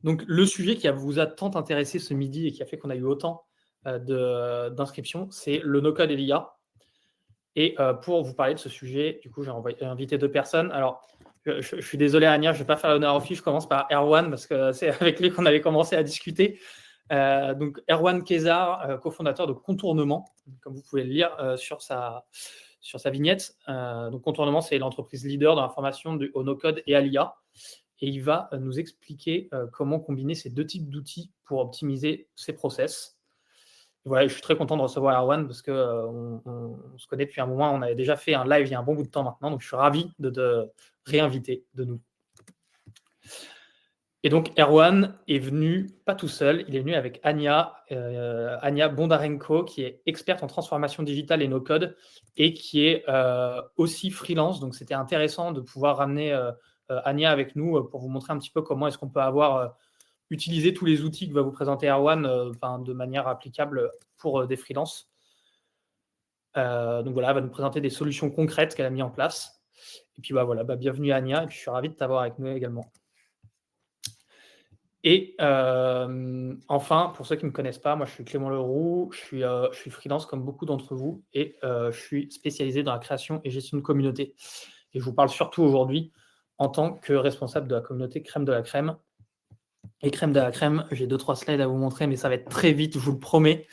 Donc, le sujet qui vous a tant intéressé ce midi et qui a fait qu'on a eu autant d'inscriptions, c'est le no-code et l'IA. Et pour vous parler de ce sujet, du coup, j'ai invité 2 personnes. Alors, je suis désolé, Ania, je ne vais pas faire l'honneur aux filles. Je commence par Erwan parce que c'est avec lui qu'on avait commencé à discuter. Donc, Erwan Kézard, cofondateur de Contournement, comme vous pouvez le lire sur sa vignette. Donc, Contournement, c'est l'entreprise leader dans la formation au no-code et à l'IA. Et il va nous expliquer comment combiner ces 2 types d'outils pour optimiser ses process. Voilà, je suis très content de recevoir Erwan parce qu'on se connaît depuis un moment. On avait déjà fait un live il y a un bon bout de temps maintenant, donc je suis ravi de te réinviter de nous. Et donc, Erwan est venu, pas tout seul, il est venu avec Ania Bondarenko, qui est experte en transformation digitale et no-code, et qui est aussi freelance. Donc, c'était intéressant de pouvoir ramener Ania avec nous pour vous montrer un petit peu comment est-ce qu'on peut utiliser tous les outils que va vous présenter Erwan de manière applicable pour des freelances. Donc voilà, elle va nous présenter des solutions concrètes qu'elle a mises en place. Et puis voilà, bienvenue Ania, et puis je suis ravi de t'avoir avec nous également. Et enfin, pour ceux qui ne me connaissent pas, moi je suis Clément Leroux, je suis freelance comme beaucoup d'entre vous, et je suis spécialisé dans la création et gestion de communauté. Et je vous parle surtout aujourd'hui en tant que responsable de la communauté Crème de la Crème. Et Crème de la Crème, j'ai 2-3 slides à vous montrer, mais ça va être très vite, je vous le promets.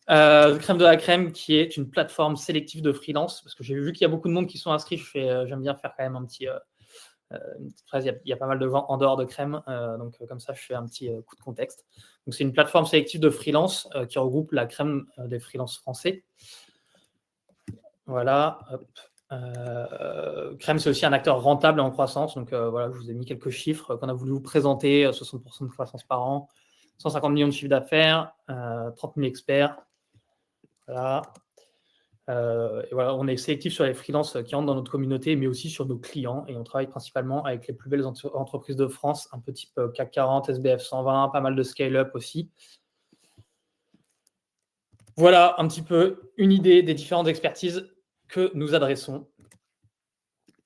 Crème de la Crème, qui est une plateforme sélective de freelance, parce que j'ai vu qu'il y a beaucoup de monde qui sont inscrits. J'aime bien faire quand même une petite phrase. Il y a pas mal de gens en dehors de Crème, donc comme ça, je fais un petit coup de contexte. Donc, c'est une plateforme sélective de freelance qui regroupe la crème des freelances français. Voilà. Crème, c'est aussi un acteur rentable et en croissance. Donc, voilà, je vous ai mis quelques chiffres qu'on a voulu vous présenter. 60% de croissance par an, 150 millions de chiffre d'affaires, 30 000 experts. Voilà. Et voilà, on est sélectif sur les freelances qui entrent dans notre communauté, mais aussi sur nos clients. Et on travaille principalement avec les plus belles entreprises de France, un peu type CAC 40, SBF 120, pas mal de scale-up aussi. Voilà un petit peu une idée des différentes expertises que nous adressons.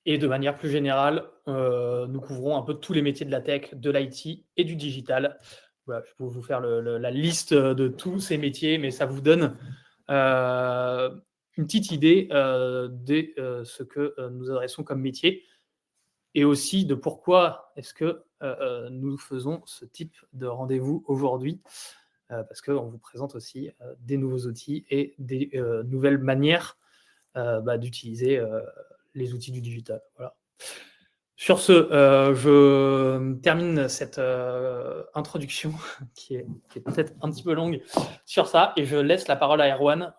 Et de manière plus générale, nous couvrons un peu tous les métiers de la tech, de l'IT et du digital. Voilà, je peux vous faire la liste de tous ces métiers, mais ça vous donne une petite idée de ce que nous adressons comme métier, et aussi de pourquoi est-ce que nous faisons ce type de rendez-vous aujourd'hui, parce qu'on vous présente aussi des nouveaux outils et des nouvelles manières d'utiliser les outils du digital. Voilà. Sur ce, je termine cette introduction qui est peut-être un petit peu longue sur ça, et je laisse la parole à Erwan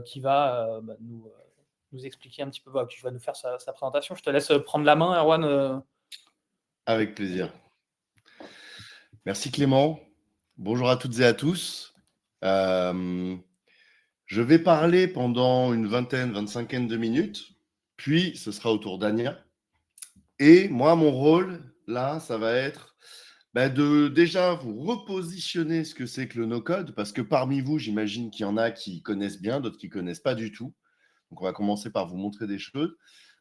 qui va nous expliquer un petit peu, qui va nous faire sa présentation. Je te laisse prendre la main, Erwan. Avec plaisir. Merci Clément. Bonjour à toutes et à tous. Je vais parler pendant une vingtaine, 25aine de minutes, puis ce sera au tour d'Ania. Et moi, mon rôle, là, ça va être de déjà vous repositionner ce que c'est que le no-code, parce que parmi vous, j'imagine qu'il y en a qui connaissent bien, d'autres qui ne connaissent pas du tout. Donc, on va commencer par vous montrer des choses,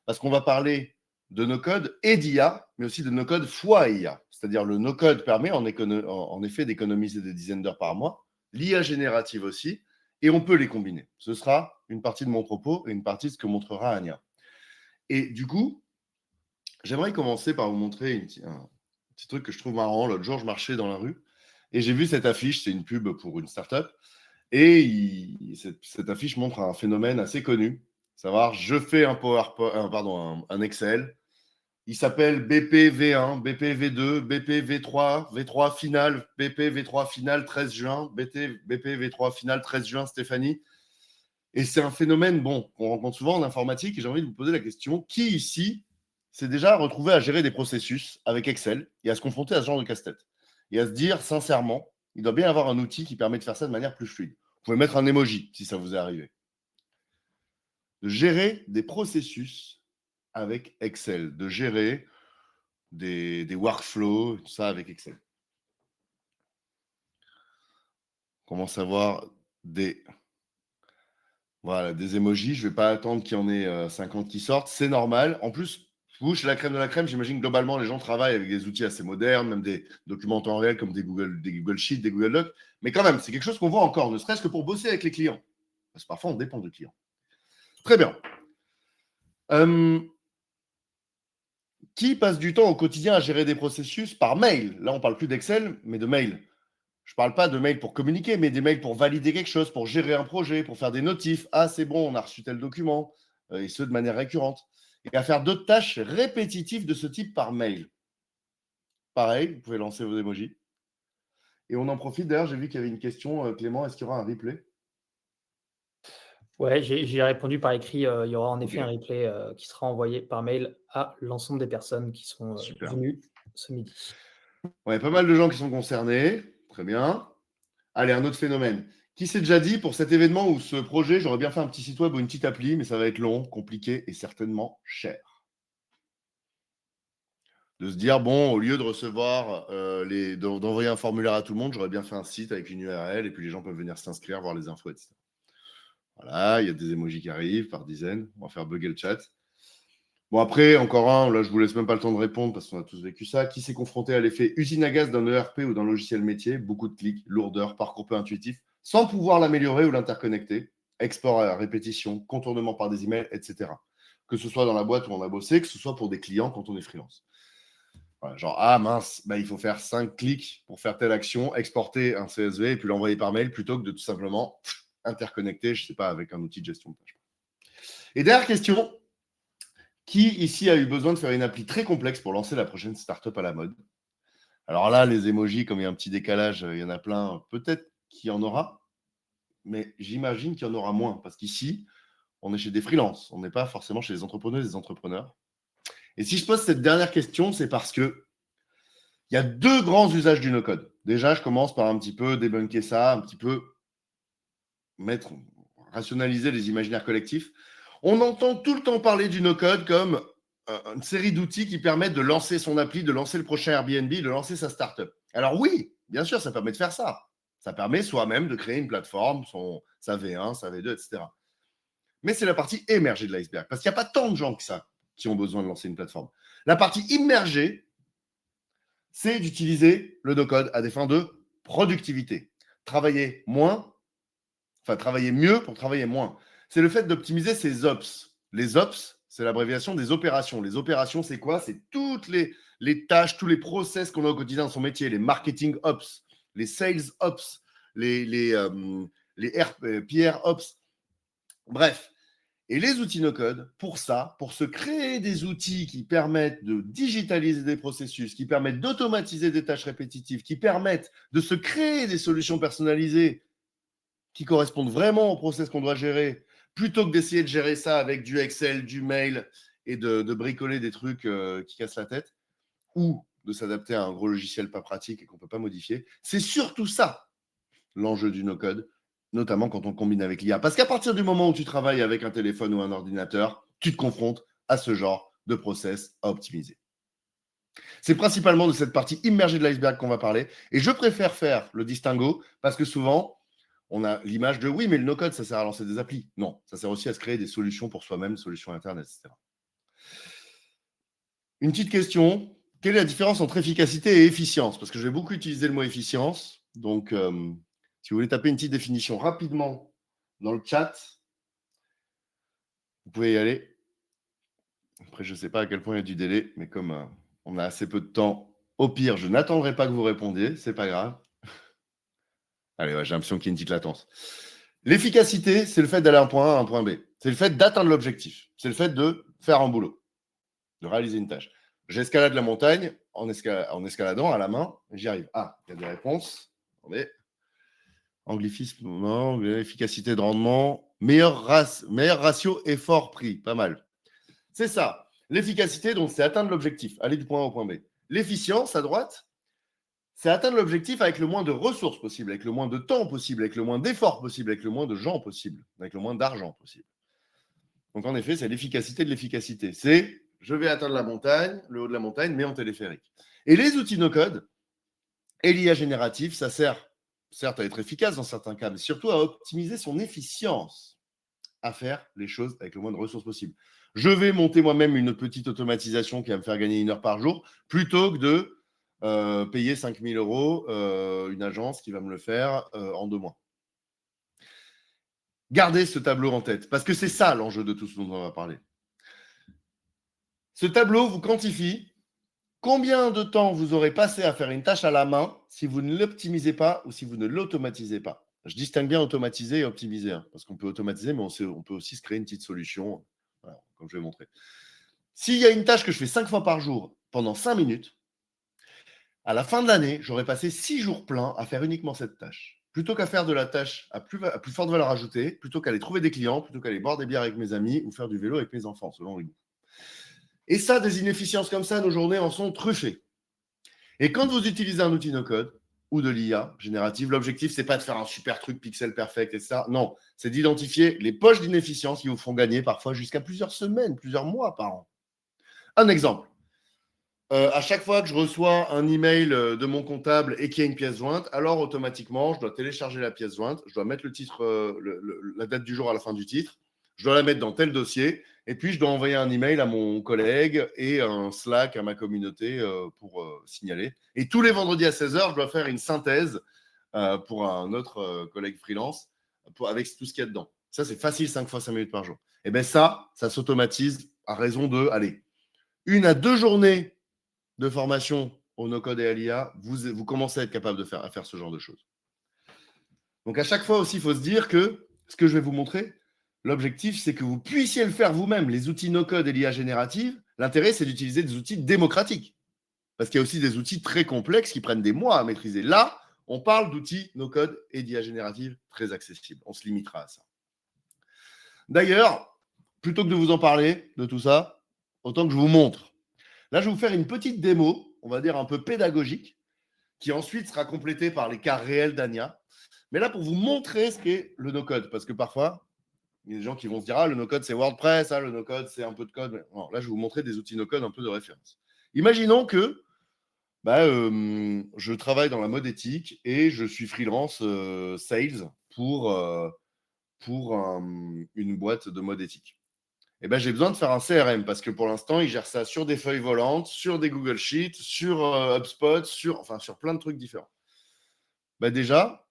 parce qu'on va parler de no-code et d'IA, mais aussi de no-code fois IA. C'est-à-dire le no-code permet en effet d'économiser des dizaines d'heures par mois, l'IA générative aussi, et on peut les combiner. Ce sera une partie de mon propos et une partie de ce que montrera Ania. Et du coup, j'aimerais commencer par vous montrer un petit truc que je trouve marrant. L'autre jour, je marchais dans la rue et j'ai vu cette affiche, c'est une pub pour une startup. Et cette affiche montre un phénomène assez connu. Savoir, je fais un Excel. Il s'appelle BPV1, BPV2, BPV3, V3 final, BPV3 final 13 juin, BPV3 final 13 juin, Stéphanie. Et c'est un phénomène, qu'on rencontre souvent en informatique. Et j'ai envie de vous poser la question, qui ici s'est déjà retrouvé à gérer des processus avec Excel et à se confronter à ce genre de casse-tête et à se dire, sincèrement, il doit bien y avoir un outil qui permet de faire ça de manière plus fluide. Vous pouvez mettre un emoji si ça vous est arrivé. De gérer des processus avec Excel, de gérer des workflows, tout ça avec Excel. On commence à avoir des emojis. Je ne vais pas attendre qu'il y en ait 50 qui sortent. C'est normal. En plus, Vous, chez la crème de la crème, j'imagine globalement, les gens travaillent avec des outils assez modernes, même des documents en temps réel comme des Google Sheets, des Google Docs. Mais quand même, c'est quelque chose qu'on voit encore, ne serait-ce que pour bosser avec les clients. Parce que parfois, on dépend du client. Très bien. Qui passe du temps au quotidien à gérer des processus par mail? Là, on ne parle plus d'Excel, mais de mail. Je ne parle pas de mail pour communiquer, mais des mails pour valider quelque chose, pour gérer un projet, pour faire des notifs. Ah, c'est bon, on a reçu tel document, et ce de manière récurrente. Et à faire d'autres tâches répétitives de ce type par mail. Pareil, vous pouvez lancer vos emojis. Et on en profite, d'ailleurs, j'ai vu qu'il y avait une question, Clément, est-ce qu'il y aura un replay? Ouais, j'ai répondu par écrit. Il y aura en effet Ok. un replay qui sera envoyé par mail à l'ensemble des personnes qui sont Super. venues ce midi. Ouais, pas mal de gens qui sont concernés. Très bien. Allez, un autre phénomène. Qui s'est déjà dit pour cet événement ou ce projet, j'aurais bien fait un petit site web ou une petite appli, mais ça va être long, compliqué et certainement cher. De se dire, bon, au lieu de recevoir, d'envoyer un formulaire à tout le monde, j'aurais bien fait un site avec une URL et puis les gens peuvent venir s'inscrire, voir les infos, etc. Voilà, il y a des emojis qui arrivent par dizaines. On va faire bugger le chat. Bon, après, encore un, là, je vous laisse même pas le temps de répondre parce qu'on a tous vécu ça. Qui s'est confronté à l'effet usine à gaz d'un ERP ou d'un logiciel métier? Beaucoup de clics, lourdeur, parcours peu intuitif, sans pouvoir l'améliorer ou l'interconnecter. Export à répétition, contournement par des emails, etc. Que ce soit dans la boîte où on a bossé, que ce soit pour des clients quand on est freelance. Voilà, genre, ah mince, bah, il faut faire 5 clics pour faire telle action, exporter un CSV et puis l'envoyer par mail plutôt que de tout simplement interconnecter, je ne sais pas, avec un outil de gestion de tâches. Et dernière question, qui ici a eu besoin de faire une appli très complexe pour lancer la prochaine startup à la mode? Alors là, les emojis, comme il y a un petit décalage, il y en a plein. Peut-être qu'il y en aura, mais j'imagine qu'il y en aura moins. Parce qu'ici, on est chez des freelances. On n'est pas forcément chez les entrepreneurs et des entrepreneurs. Et si je pose cette dernière question, c'est parce que il y a deux grands usages du no-code. Déjà, je commence par un petit peu débunker ça, un petit peu rationaliser les imaginaires collectifs. On entend tout le temps parler du no-code comme une série d'outils qui permettent de lancer son appli, de lancer le prochain Airbnb, de lancer sa startup. Alors oui, bien sûr, ça permet de faire ça. Ça permet soi-même de créer une plateforme, sa V1, sa V2, etc. Mais c'est la partie émergée de l'iceberg, parce qu'il n'y a pas tant de gens que ça qui ont besoin de lancer une plateforme. La partie immergée, c'est d'utiliser le no-code à des fins de productivité. Travailler moins, enfin travailler mieux pour travailler moins. C'est le fait d'optimiser ses ops. Les ops, c'est l'abréviation des opérations. Les opérations, c'est quoi? C'est toutes les tâches, tous les process qu'on a au quotidien dans son métier, les marketing ops, les sales ops, les PR ops. Bref. Et les outils no-code, pour ça, pour se créer des outils qui permettent de digitaliser des processus, qui permettent d'automatiser des tâches répétitives, qui permettent de se créer des solutions personnalisées qui correspondent vraiment au process qu'on doit gérer, plutôt que d'essayer de gérer ça avec du Excel, du mail et de bricoler des trucs qui cassent la tête, ou de s'adapter à un gros logiciel pas pratique et qu'on ne peut pas modifier. C'est surtout ça, l'enjeu du no-code, notamment quand on combine avec l'IA. Parce qu'à partir du moment où tu travailles avec un téléphone ou un ordinateur, tu te confrontes à ce genre de process à optimiser. C'est principalement de cette partie immergée de l'iceberg qu'on va parler. Et je préfère faire le distinguo parce que souvent, on a l'image de oui, mais le no-code, ça sert à lancer des applis. Non, ça sert aussi à se créer des solutions pour soi-même, solutions internes, etc. Une petite question. Quelle est la différence entre efficacité et efficience? Parce que je vais beaucoup utiliser le mot efficience. Donc, si vous voulez taper une petite définition rapidement dans le chat, vous pouvez y aller. Après, je ne sais pas à quel point il y a du délai, mais comme on a assez peu de temps, au pire, je n'attendrai pas que vous répondiez. C'est pas grave. Allez, ouais, j'ai l'impression qu'il y a une petite latence. L'efficacité, c'est le fait d'aller d'un point A à un point B. C'est le fait d'atteindre l'objectif. C'est le fait de faire un boulot, de réaliser une tâche. J'escalade la montagne en escaladant à la main, j'y arrive. Ah, il y a des réponses. Attendez. Anglicisme, non. Efficacité de rendement. Meilleur ratio effort-prix. Pas mal. C'est ça. L'efficacité, donc, c'est atteindre l'objectif, aller du point A au point B. L'efficience, à droite, c'est atteindre l'objectif avec le moins de ressources possible, avec le moins de temps possible, avec le moins d'efforts possible, avec le moins de gens possible, avec le moins d'argent possible. Donc, en effet, c'est l'efficacité de l'efficacité. C'est je vais atteindre la montagne, le haut de la montagne, mais en téléphérique. Et les outils no-code et l'IA générative, ça sert certes à être efficace dans certains cas, mais surtout à optimiser son efficience. à faire les choses avec le moins de ressources possible. Je vais monter moi-même une petite automatisation qui va me faire gagner 1 heure par jour plutôt que de payer 5 000 € une agence qui va me le faire en 2 mois. Gardez ce tableau en tête parce que c'est ça l'enjeu de tout ce dont on va parler. Ce tableau vous quantifie combien de temps vous aurez passé à faire une tâche à la main si vous ne l'optimisez pas ou si vous ne l'automatisez pas. Je distingue bien automatiser et optimiser, hein, parce qu'on peut automatiser, mais on peut aussi se créer une petite solution, voilà, comme je vais montrer. S'il y a une tâche que je fais 5 fois par jour pendant 5 minutes, à la fin de l'année, j'aurais passé 6 jours pleins à faire uniquement cette tâche. Plutôt qu'à faire de la tâche à plus forte valeur ajoutée, plutôt qu'aller trouver des clients, plutôt qu'aller boire des bières avec mes amis ou faire du vélo avec mes enfants, selon les goûts. Et ça, des inefficiences comme ça, nos journées en sont truffées. Et quand vous utilisez un outil no-code ou de l'IA générative, l'objectif, c'est pas de faire un super truc pixel perfect, etc. Non, c'est d'identifier les poches d'inefficience qui vous font gagner parfois jusqu'à plusieurs semaines, plusieurs mois par an. Un exemple. À chaque fois que je reçois un email de mon comptable et qu'il y a une pièce jointe, alors automatiquement, je dois télécharger la pièce jointe, je dois mettre le titre, la date du jour à la fin du titre, je dois la mettre dans tel dossier, et puis je dois envoyer un email à mon collègue et un Slack à ma communauté pour signaler. Et tous les vendredis à 16h, je dois faire une synthèse pour un autre collègue freelance avec tout ce qu'il y a dedans. Ça, c'est facile, 5 fois 5 minutes par jour. Et bien ça s'automatise à raison de, allez, 1 à 2 journées de formation au no-code et à l'IA, vous commencez à être capable de faire ce genre de choses. Donc, à chaque fois aussi, il faut se dire que ce que je vais vous montrer, l'objectif, c'est que vous puissiez le faire vous-même. Les outils no-code et l'IA générative, l'intérêt, c'est d'utiliser des outils démocratiques. Parce qu'il y a aussi des outils très complexes qui prennent des mois à maîtriser. Là, on parle d'outils no-code et d'IA générative très accessibles. On se limitera à ça. D'ailleurs, plutôt que de vous en parler de tout ça, autant que je vous montre. Là, je vais vous faire une petite démo, on va dire un peu pédagogique, qui ensuite sera complétée par les cas réels d'Ania. Mais là, pour vous montrer ce qu'est le no-code, parce que parfois, il y a des gens qui vont se dire « Ah, le no-code, c'est WordPress, le no-code, c'est un peu de code. » Non, là, je vais vous montrer des outils no-code un peu de référence. Imaginons que je travaille dans la mode éthique et je suis freelance sales pour une boîte de mode éthique. Eh ben, j'ai besoin de faire un CRM parce que pour l'instant, ils gèrent ça sur des feuilles volantes, sur des Google Sheets, sur HubSpot, sur plein de trucs différents. Déjà,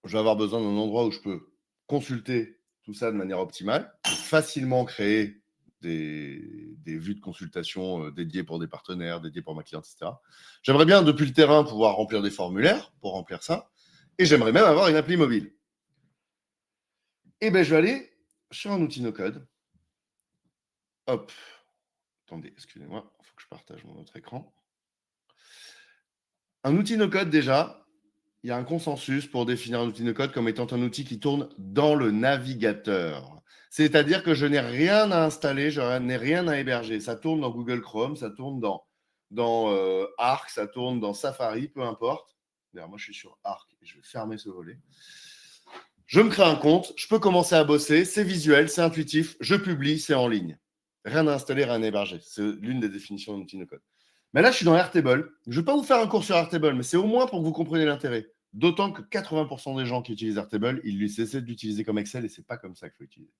je vais avoir besoin d'un endroit où je peux consulter tout ça de manière optimale, facilement créer des vues de consultation dédiées pour des partenaires, dédiées pour ma cliente, etc. J'aimerais bien, depuis le terrain, pouvoir remplir des formulaires pour remplir ça. Et j'aimerais même avoir une appli mobile. Et je vais aller sur un outil no-code. Hop. Attendez, excusez-moi, il faut que je partage mon autre écran. Un outil no-code, déjà, il y a un consensus pour définir un outil no-code comme étant un outil qui tourne dans le navigateur. C'est-à-dire que je n'ai rien à installer, je n'ai rien à héberger. Ça tourne dans Google Chrome, ça tourne dans Arc, ça tourne dans Safari, peu importe. D'ailleurs, moi, je suis sur Arc et je vais fermer ce volet. Je me crée un compte, je peux commencer à bosser, c'est visuel, c'est intuitif, je publie, c'est en ligne. Rien à installer, rien à héberger. C'est l'une des définitions d'outil no-code. Mais là, je suis dans Airtable. Je ne vais pas vous faire un cours sur Airtable, mais c'est au moins pour que vous compreniez l'intérêt. D'autant que 80% des gens qui utilisent Airtable, ils essaient d'utiliser comme Excel et ce n'est pas comme ça qu'il faut utiliser.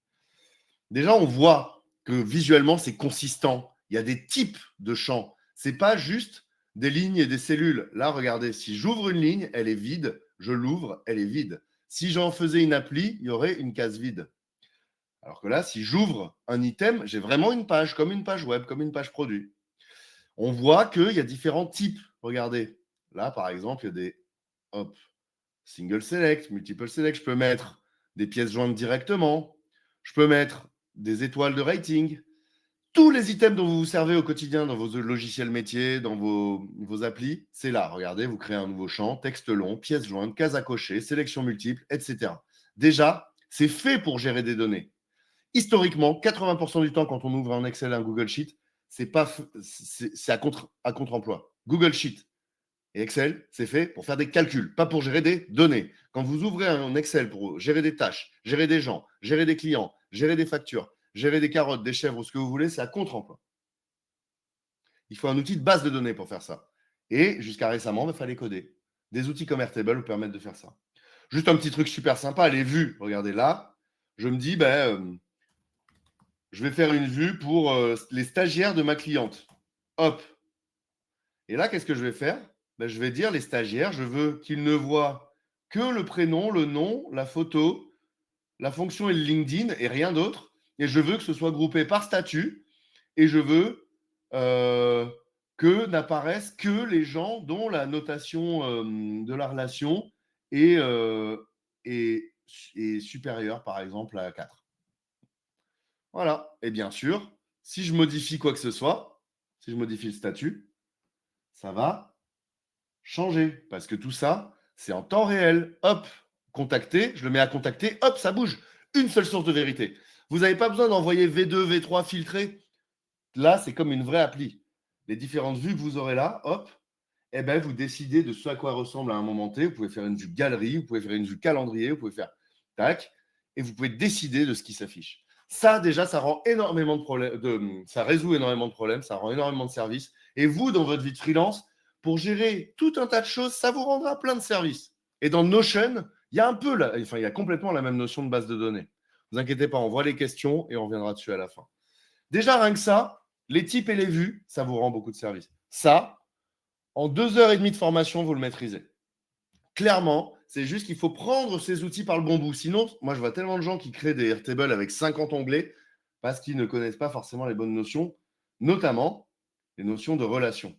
Déjà, on voit que visuellement, c'est consistant. Il y a des types de champs. Ce n'est pas juste des lignes et des cellules. Là, regardez, si j'ouvre une ligne, elle est vide. Je l'ouvre, elle est vide. Si j'en faisais une appli, il y aurait une case vide. Alors que là, si j'ouvre un item, j'ai vraiment une page, comme une page web, comme une page produit. On voit qu'il y a différents types. Regardez, là, par exemple, il y a des single select, multiple select. Je peux mettre des pièces jointes directement. Je peux mettre des étoiles de rating. Tous les items dont vous vous servez au quotidien dans vos logiciels métiers, dans vos applis, c'est là. Regardez, vous créez un nouveau champ, texte long, pièces jointes, cases à cocher, sélection multiple, etc. Déjà, c'est fait pour gérer des données. Historiquement, 80% du temps, quand on ouvre un Excel, un Google Sheet, c'est à contre-emploi. Google Sheet et Excel, c'est fait pour faire des calculs, pas pour gérer des données. Quand vous ouvrez un Excel pour gérer des tâches, gérer des gens, gérer des clients, gérer des factures, gérer des carottes, des chèvres ou ce que vous voulez, c'est à contre-emploi. Il faut un outil de base de données pour faire ça. Et jusqu'à récemment, il fallait coder. Des outils comme Airtable vous permettent de faire ça. Juste un petit truc super sympa, les vues. Regardez là, je me dis, je vais faire une vue pour les stagiaires de ma cliente. Hop. Et là, qu'est-ce que je vais faire? Je vais dire, les stagiaires, je veux qu'ils ne voient que le prénom, le nom, la photo, la fonction et le LinkedIn et rien d'autre. Et je veux que ce soit groupé par statut. Et je veux que n'apparaissent que les gens dont la notation de la relation est, est supérieure, par exemple, à 4. Voilà. Et bien sûr, si je modifie quoi que ce soit, si je modifie le statut, ça va changer. Parce que tout ça, c'est en temps réel. Hop, contacter, je le mets à contacter, hop, ça bouge. Une seule source de vérité. Vous n'avez pas besoin d'envoyer V2, V3 filtré. Là, c'est comme une vraie appli. Les différentes vues que vous aurez là, hop, vous décidez de ce à quoi ressemble à un moment T. Vous pouvez faire une vue galerie, vous pouvez faire une vue calendrier, vous pouvez faire tac, et vous pouvez décider de ce qui s'affiche. Ça, déjà, ça rend énormément de problèmes, ça résout énormément de problèmes, ça rend énormément de services. Et vous, dans votre vie de freelance, pour gérer tout un tas de choses, ça vous rendra plein de services. Et dans Notion, il y a il y a complètement la même notion de base de données. Ne vous inquiétez pas, on voit les questions et on reviendra dessus à la fin. Déjà, rien que ça, les types et les vues, ça vous rend beaucoup de services. Ça, en 2 heures et demie de formation, vous le maîtrisez. Clairement, c'est juste qu'il faut prendre ces outils par le bon bout. Sinon, moi, je vois tellement de gens qui créent des Airtable avec 50 onglets parce qu'ils ne connaissent pas forcément les bonnes notions, notamment les notions de relation.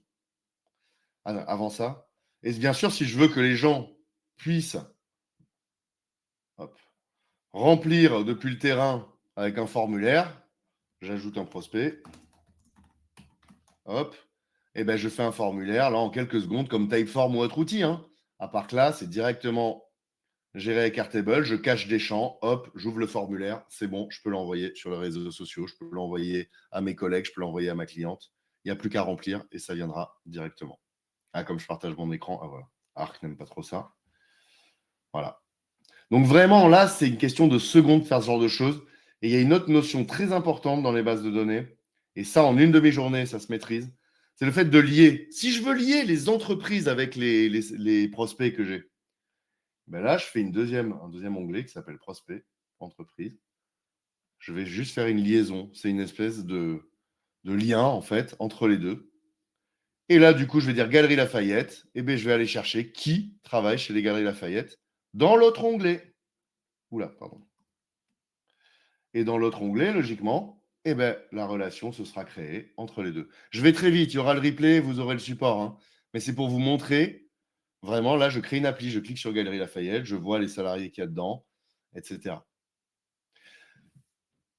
Avant ça, et bien sûr, si je veux que les gens puissent remplir depuis le terrain avec un formulaire, j'ajoute un prospect. Hop, je fais un formulaire là en quelques secondes comme Typeform ou autre outil. À part que là, c'est directement géré avec Airtable. Je cache des champs, hop, j'ouvre le formulaire, c'est bon, je peux l'envoyer sur les réseaux sociaux, je peux l'envoyer à mes collègues, je peux l'envoyer à ma cliente. Il n'y a plus qu'à remplir et ça viendra directement. Comme je partage mon écran, voilà. Arc n'aime pas trop ça. Voilà. Donc vraiment, là, c'est une question de secondes de faire ce genre de choses. Et il y a une autre notion très importante dans les bases de données, et ça, en une demi-journée, ça se maîtrise, c'est le fait de lier. Si je veux lier les entreprises avec les prospects que j'ai, là, je fais un deuxième onglet qui s'appelle Prospect, Entreprise. Je vais juste faire une liaison. C'est une espèce de lien, en fait, entre les deux. Et là, du coup, je vais dire Galerie Lafayette. Je vais aller chercher qui travaille chez les Galeries Lafayette dans l'autre onglet. Oula, pardon. Et dans l'autre onglet, logiquement, la relation se sera créée entre les deux. Je vais très vite, il y aura le replay, vous aurez le support. Mais c'est pour vous montrer, vraiment, là, je crée une appli, je clique sur Galerie Lafayette, je vois les salariés qu'il y a dedans, etc.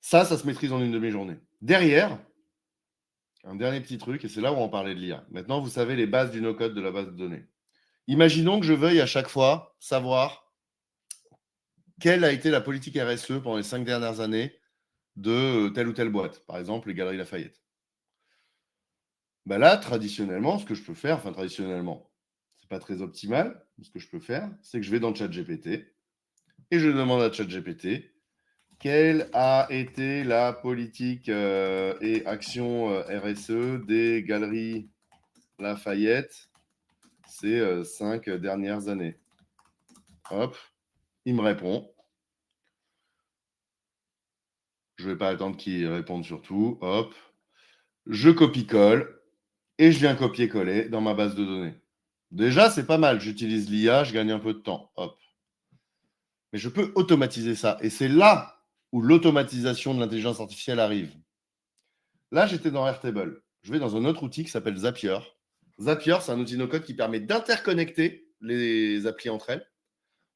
Ça se maîtrise en une demi-journée. Derrière, un dernier petit truc, et c'est là où on parlait de l'IA. Maintenant, vous savez les bases du no-code de la base de données. Imaginons que je veuille à chaque fois savoir quelle a été la politique RSE pendant les 5 dernières années de telle ou telle boîte, par exemple les Galeries Lafayette. Là, traditionnellement, ce que je peux faire, traditionnellement, c'est pas très optimal. Ce que je peux faire, c'est que je vais dans ChatGPT et je demande à ChatGPT quelle a été la politique et action RSE des Galeries Lafayette ces 5 dernières années. Hop, il me répond. Je ne vais pas attendre qu'il réponde sur tout. Hop, je copie-colle et je viens copier-coller dans ma base de données. Déjà, c'est pas mal. J'utilise l'IA, je gagne un peu de temps. Hop. Mais je peux automatiser ça. Et c'est là où l'automatisation de l'intelligence artificielle arrive. Là, j'étais dans Airtable. Je vais dans un autre outil qui s'appelle Zapier. Zapier, c'est un outil no-code qui permet d'interconnecter les applis entre elles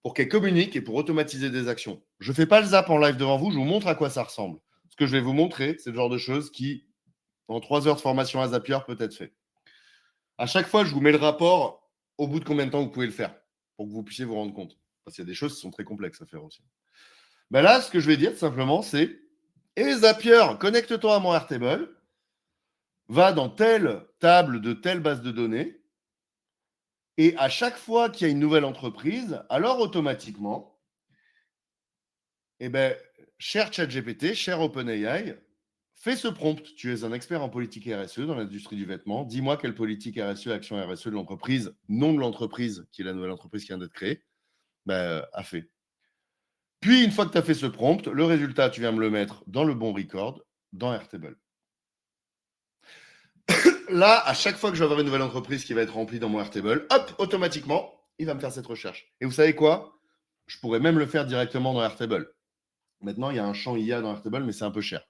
pour qu'elles communiquent et pour automatiser des actions. Je ne fais pas le zap en live devant vous, je vous montre à quoi ça ressemble. Ce que je vais vous montrer, c'est le genre de choses qui, en 3 heures de formation à Zapier, peut être fait. À chaque fois, je vous mets le rapport au bout de combien de temps vous pouvez le faire pour que vous puissiez vous rendre compte. Parce qu'il y a des choses qui sont très complexes à faire aussi. Là, ce que je vais dire tout simplement, c'est Zapier, connecte-toi à mon Airtable, va dans telle table de telle base de données, et à chaque fois qu'il y a une nouvelle entreprise, alors automatiquement, cher ChatGPT, cher OpenAI, fais ce prompt. Tu es un expert en politique RSE dans l'industrie du vêtement. Dis-moi quelle politique RSE, action RSE de l'entreprise, nom de l'entreprise, qui est la nouvelle entreprise qui vient d'être créée, a fait. Puis, une fois que tu as fait ce prompt, le résultat, tu viens me le mettre dans le bon record, dans Airtable. Là, à chaque fois que je vais avoir une nouvelle entreprise qui va être remplie dans mon Airtable, hop, automatiquement, il va me faire cette recherche. Et vous savez quoi? Je pourrais même le faire directement dans Airtable. Maintenant, il y a un champ IA dans Airtable, mais c'est un peu cher.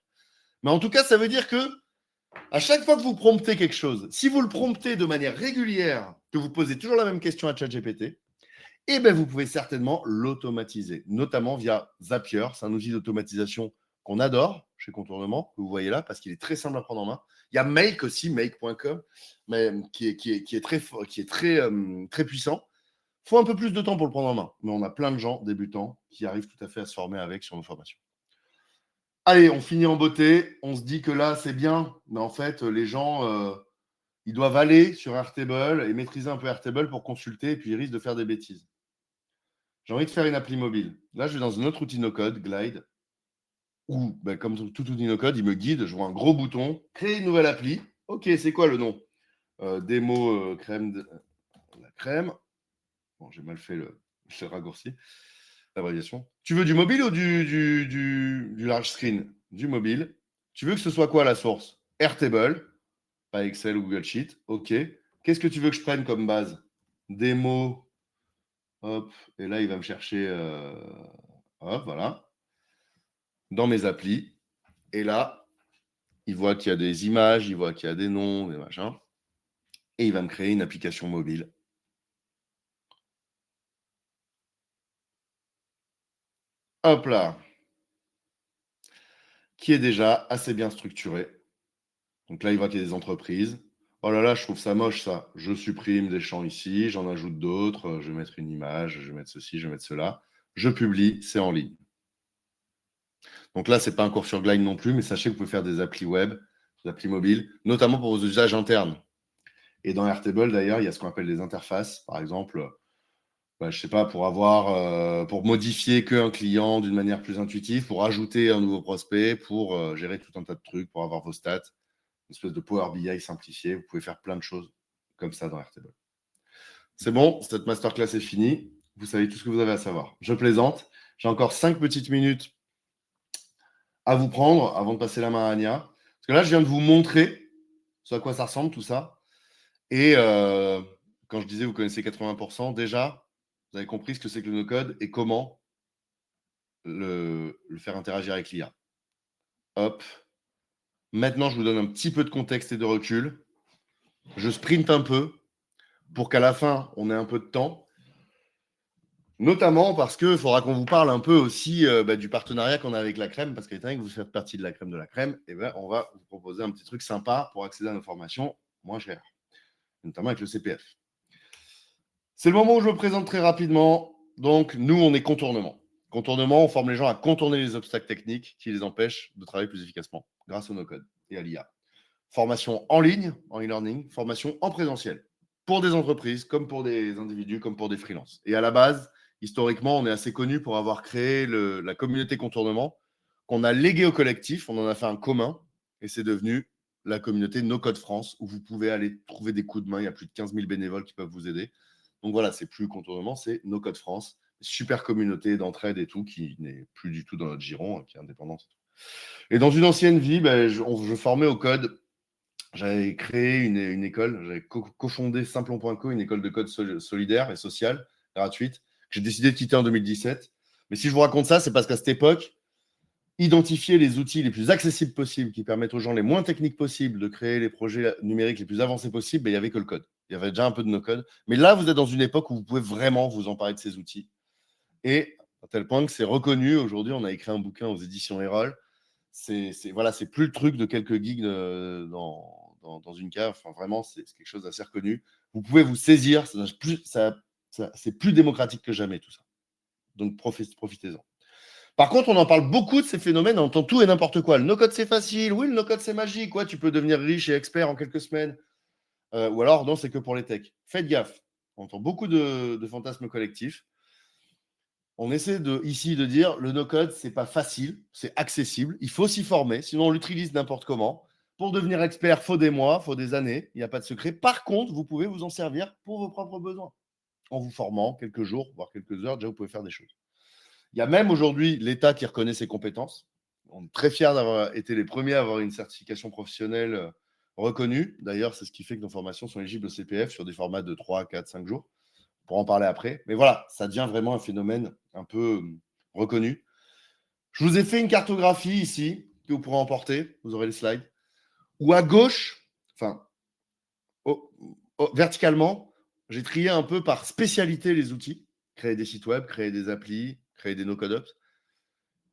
Mais en tout cas, ça veut dire que à chaque fois que vous promptez quelque chose, si vous le promptez de manière régulière, que vous posez toujours la même question à ChatGPT, eh ben, vous pouvez certainement l'automatiser, notamment via Zapier. C'est un outil d'automatisation qu'on adore chez Contournement, que vous voyez là, parce qu'il est très simple à prendre en main. Il y a Make aussi, make.com, mais qui est très puissant. Il faut un peu plus de temps pour le prendre en main, mais on a plein de gens débutants qui arrivent tout à fait à se former avec sur nos formations. Allez, on finit en beauté. On se dit que là, c'est bien, mais en fait, les gens, ils doivent aller sur Airtable et maîtriser un peu Airtable pour consulter, et puis ils risquent de faire des bêtises. J'ai envie de faire une appli mobile. Là, je vais dans un autre outil no-code, Glide, où, ben, comme tout outil no-code, il me guide. Je vois un gros bouton, créer une nouvelle appli. Ok, c'est quoi le nom? Démo crème de la crème. Bon, j'ai mal fait le raccourci, l'abréviation. Tu veux du mobile ou du large screen? Du mobile. Tu veux que ce soit quoi la source? Airtable, pas Excel ou Google Sheet. Ok. Qu'est-ce que tu veux que je prenne comme base? Démo. Hop. Et là, il va me chercher. Hop, voilà. Dans mes applis. Et là, il voit qu'il y a des images, il voit qu'il y a des noms, des machins. Et il va me créer une application mobile. Hop là. Qui est déjà assez bien structurée. Donc là, il voit qu'il y a des entreprises. Oh là là, je trouve ça moche ça. Je supprime des champs ici, j'en ajoute d'autres. Je vais mettre une image, je vais mettre ceci, je vais mettre cela. Je publie, c'est en ligne. Donc là, ce n'est pas un cours sur Glide non plus, mais sachez que vous pouvez faire des applis web, des applis mobiles, notamment pour vos usages internes. Et dans Airtable, d'ailleurs, il y a ce qu'on appelle des interfaces. Par exemple, je ne sais pas, pour modifier qu'un client d'une manière plus intuitive, pour ajouter un nouveau prospect, pour gérer tout un tas de trucs, pour avoir vos stats, une espèce de Power BI simplifié. Vous pouvez faire plein de choses comme ça dans Airtable. C'est bon, cette masterclass est finie. Vous savez tout ce que vous avez à savoir. Je plaisante. J'ai encore 5 petites minutes à vous prendre avant de passer la main à Ania. Parce que là, je viens de vous montrer ce à quoi ça ressemble, tout ça. Et quand je disais vous connaissez 80%, déjà, vous avez compris ce que c'est que le no-code et comment le faire interagir avec l'IA. Hop. Maintenant, je vous donne un petit peu de contexte et de recul. Je sprinte un peu pour qu'à la fin, on ait un peu de temps. Notamment parce qu'il faudra qu'on vous parle un peu aussi du partenariat qu'on a avec la crème, parce qu'étant donné que vous faites partie de la crème, et ben, on va vous proposer un petit truc sympa pour accéder à nos formations moins chères, notamment avec le CPF. C'est le moment où je me présente très rapidement. Donc, nous, on est Contournement. Contournement, on forme les gens à contourner les obstacles techniques qui les empêchent de travailler plus efficacement grâce au no-code et à l'IA. Formation en ligne, en e-learning, formation en présentiel, pour des entreprises, comme pour des individus, comme pour des freelances. Et à la base, historiquement, on est assez connu pour avoir créé la communauté Contournement, qu'on a légué au collectif, on en a fait un commun, et c'est devenu la communauté No Code France, où vous pouvez aller trouver des coups de main. Il y a plus de 15 000 bénévoles qui peuvent vous aider. Donc voilà, c'est plus Contournement, c'est No Code France. Super communauté d'entraide et tout, qui n'est plus du tout dans notre giron, qui est indépendante. Et dans une ancienne vie, je formais au code. J'avais créé une école, j'avais cofondé Simplon.co, une école de code solidaire et sociale, gratuite, que j'ai décidé de quitter en 2017. Mais si je vous raconte ça, c'est parce qu'à cette époque, identifier les outils les plus accessibles possibles, qui permettent aux gens les moins techniques possibles de créer les projets numériques les plus avancés possibles, il n'y avait que le code. Il y avait déjà un peu de no-code. Mais là, vous êtes dans une époque où vous pouvez vraiment vous emparer de ces outils. Et à tel point que c'est reconnu. Aujourd'hui, on a écrit un bouquin aux éditions Erol. C'est plus le truc de quelques geeks dans une cave. Enfin, vraiment, c'est quelque chose d'assez reconnu. Vous pouvez vous saisir. C'est plus démocratique que jamais, tout ça. Donc, profitez-en. Par contre, on en parle beaucoup de ces phénomènes, on entend tout et n'importe quoi. Le no-code, c'est facile. Oui, le no-code, c'est magique. Ouais, tu peux devenir riche et expert en quelques semaines. Ou alors, non, c'est que pour les techs. Faites gaffe. On entend beaucoup de fantasmes collectifs. On essaie ici de dire le no-code, c'est pas facile, c'est accessible. Il faut s'y former, sinon on l'utilise n'importe comment. Pour devenir expert, il faut des mois, il faut des années. Il n'y a pas de secret. Par contre, vous pouvez vous en servir pour vos propres besoins. En vous formant quelques jours, voire quelques heures, déjà, vous pouvez faire des choses. Il Il y a même aujourd'hui l'État qui reconnaît ses compétences. On est très fiers d'avoir été les premiers à avoir une certification professionnelle reconnue. D'ailleurs, c'est ce qui fait que nos formations sont éligibles au CPF sur des formats de 3, 4, 5 jours. On pourra en parler après. Mais voilà, ça devient vraiment un phénomène un peu reconnu. Je vous ai fait une cartographie ici que vous pourrez emporter. Vous aurez les slides. Où à gauche, enfin, verticalement, j'ai trié un peu par spécialité les outils. Créer des sites web, créer des applis, créer des no-code apps.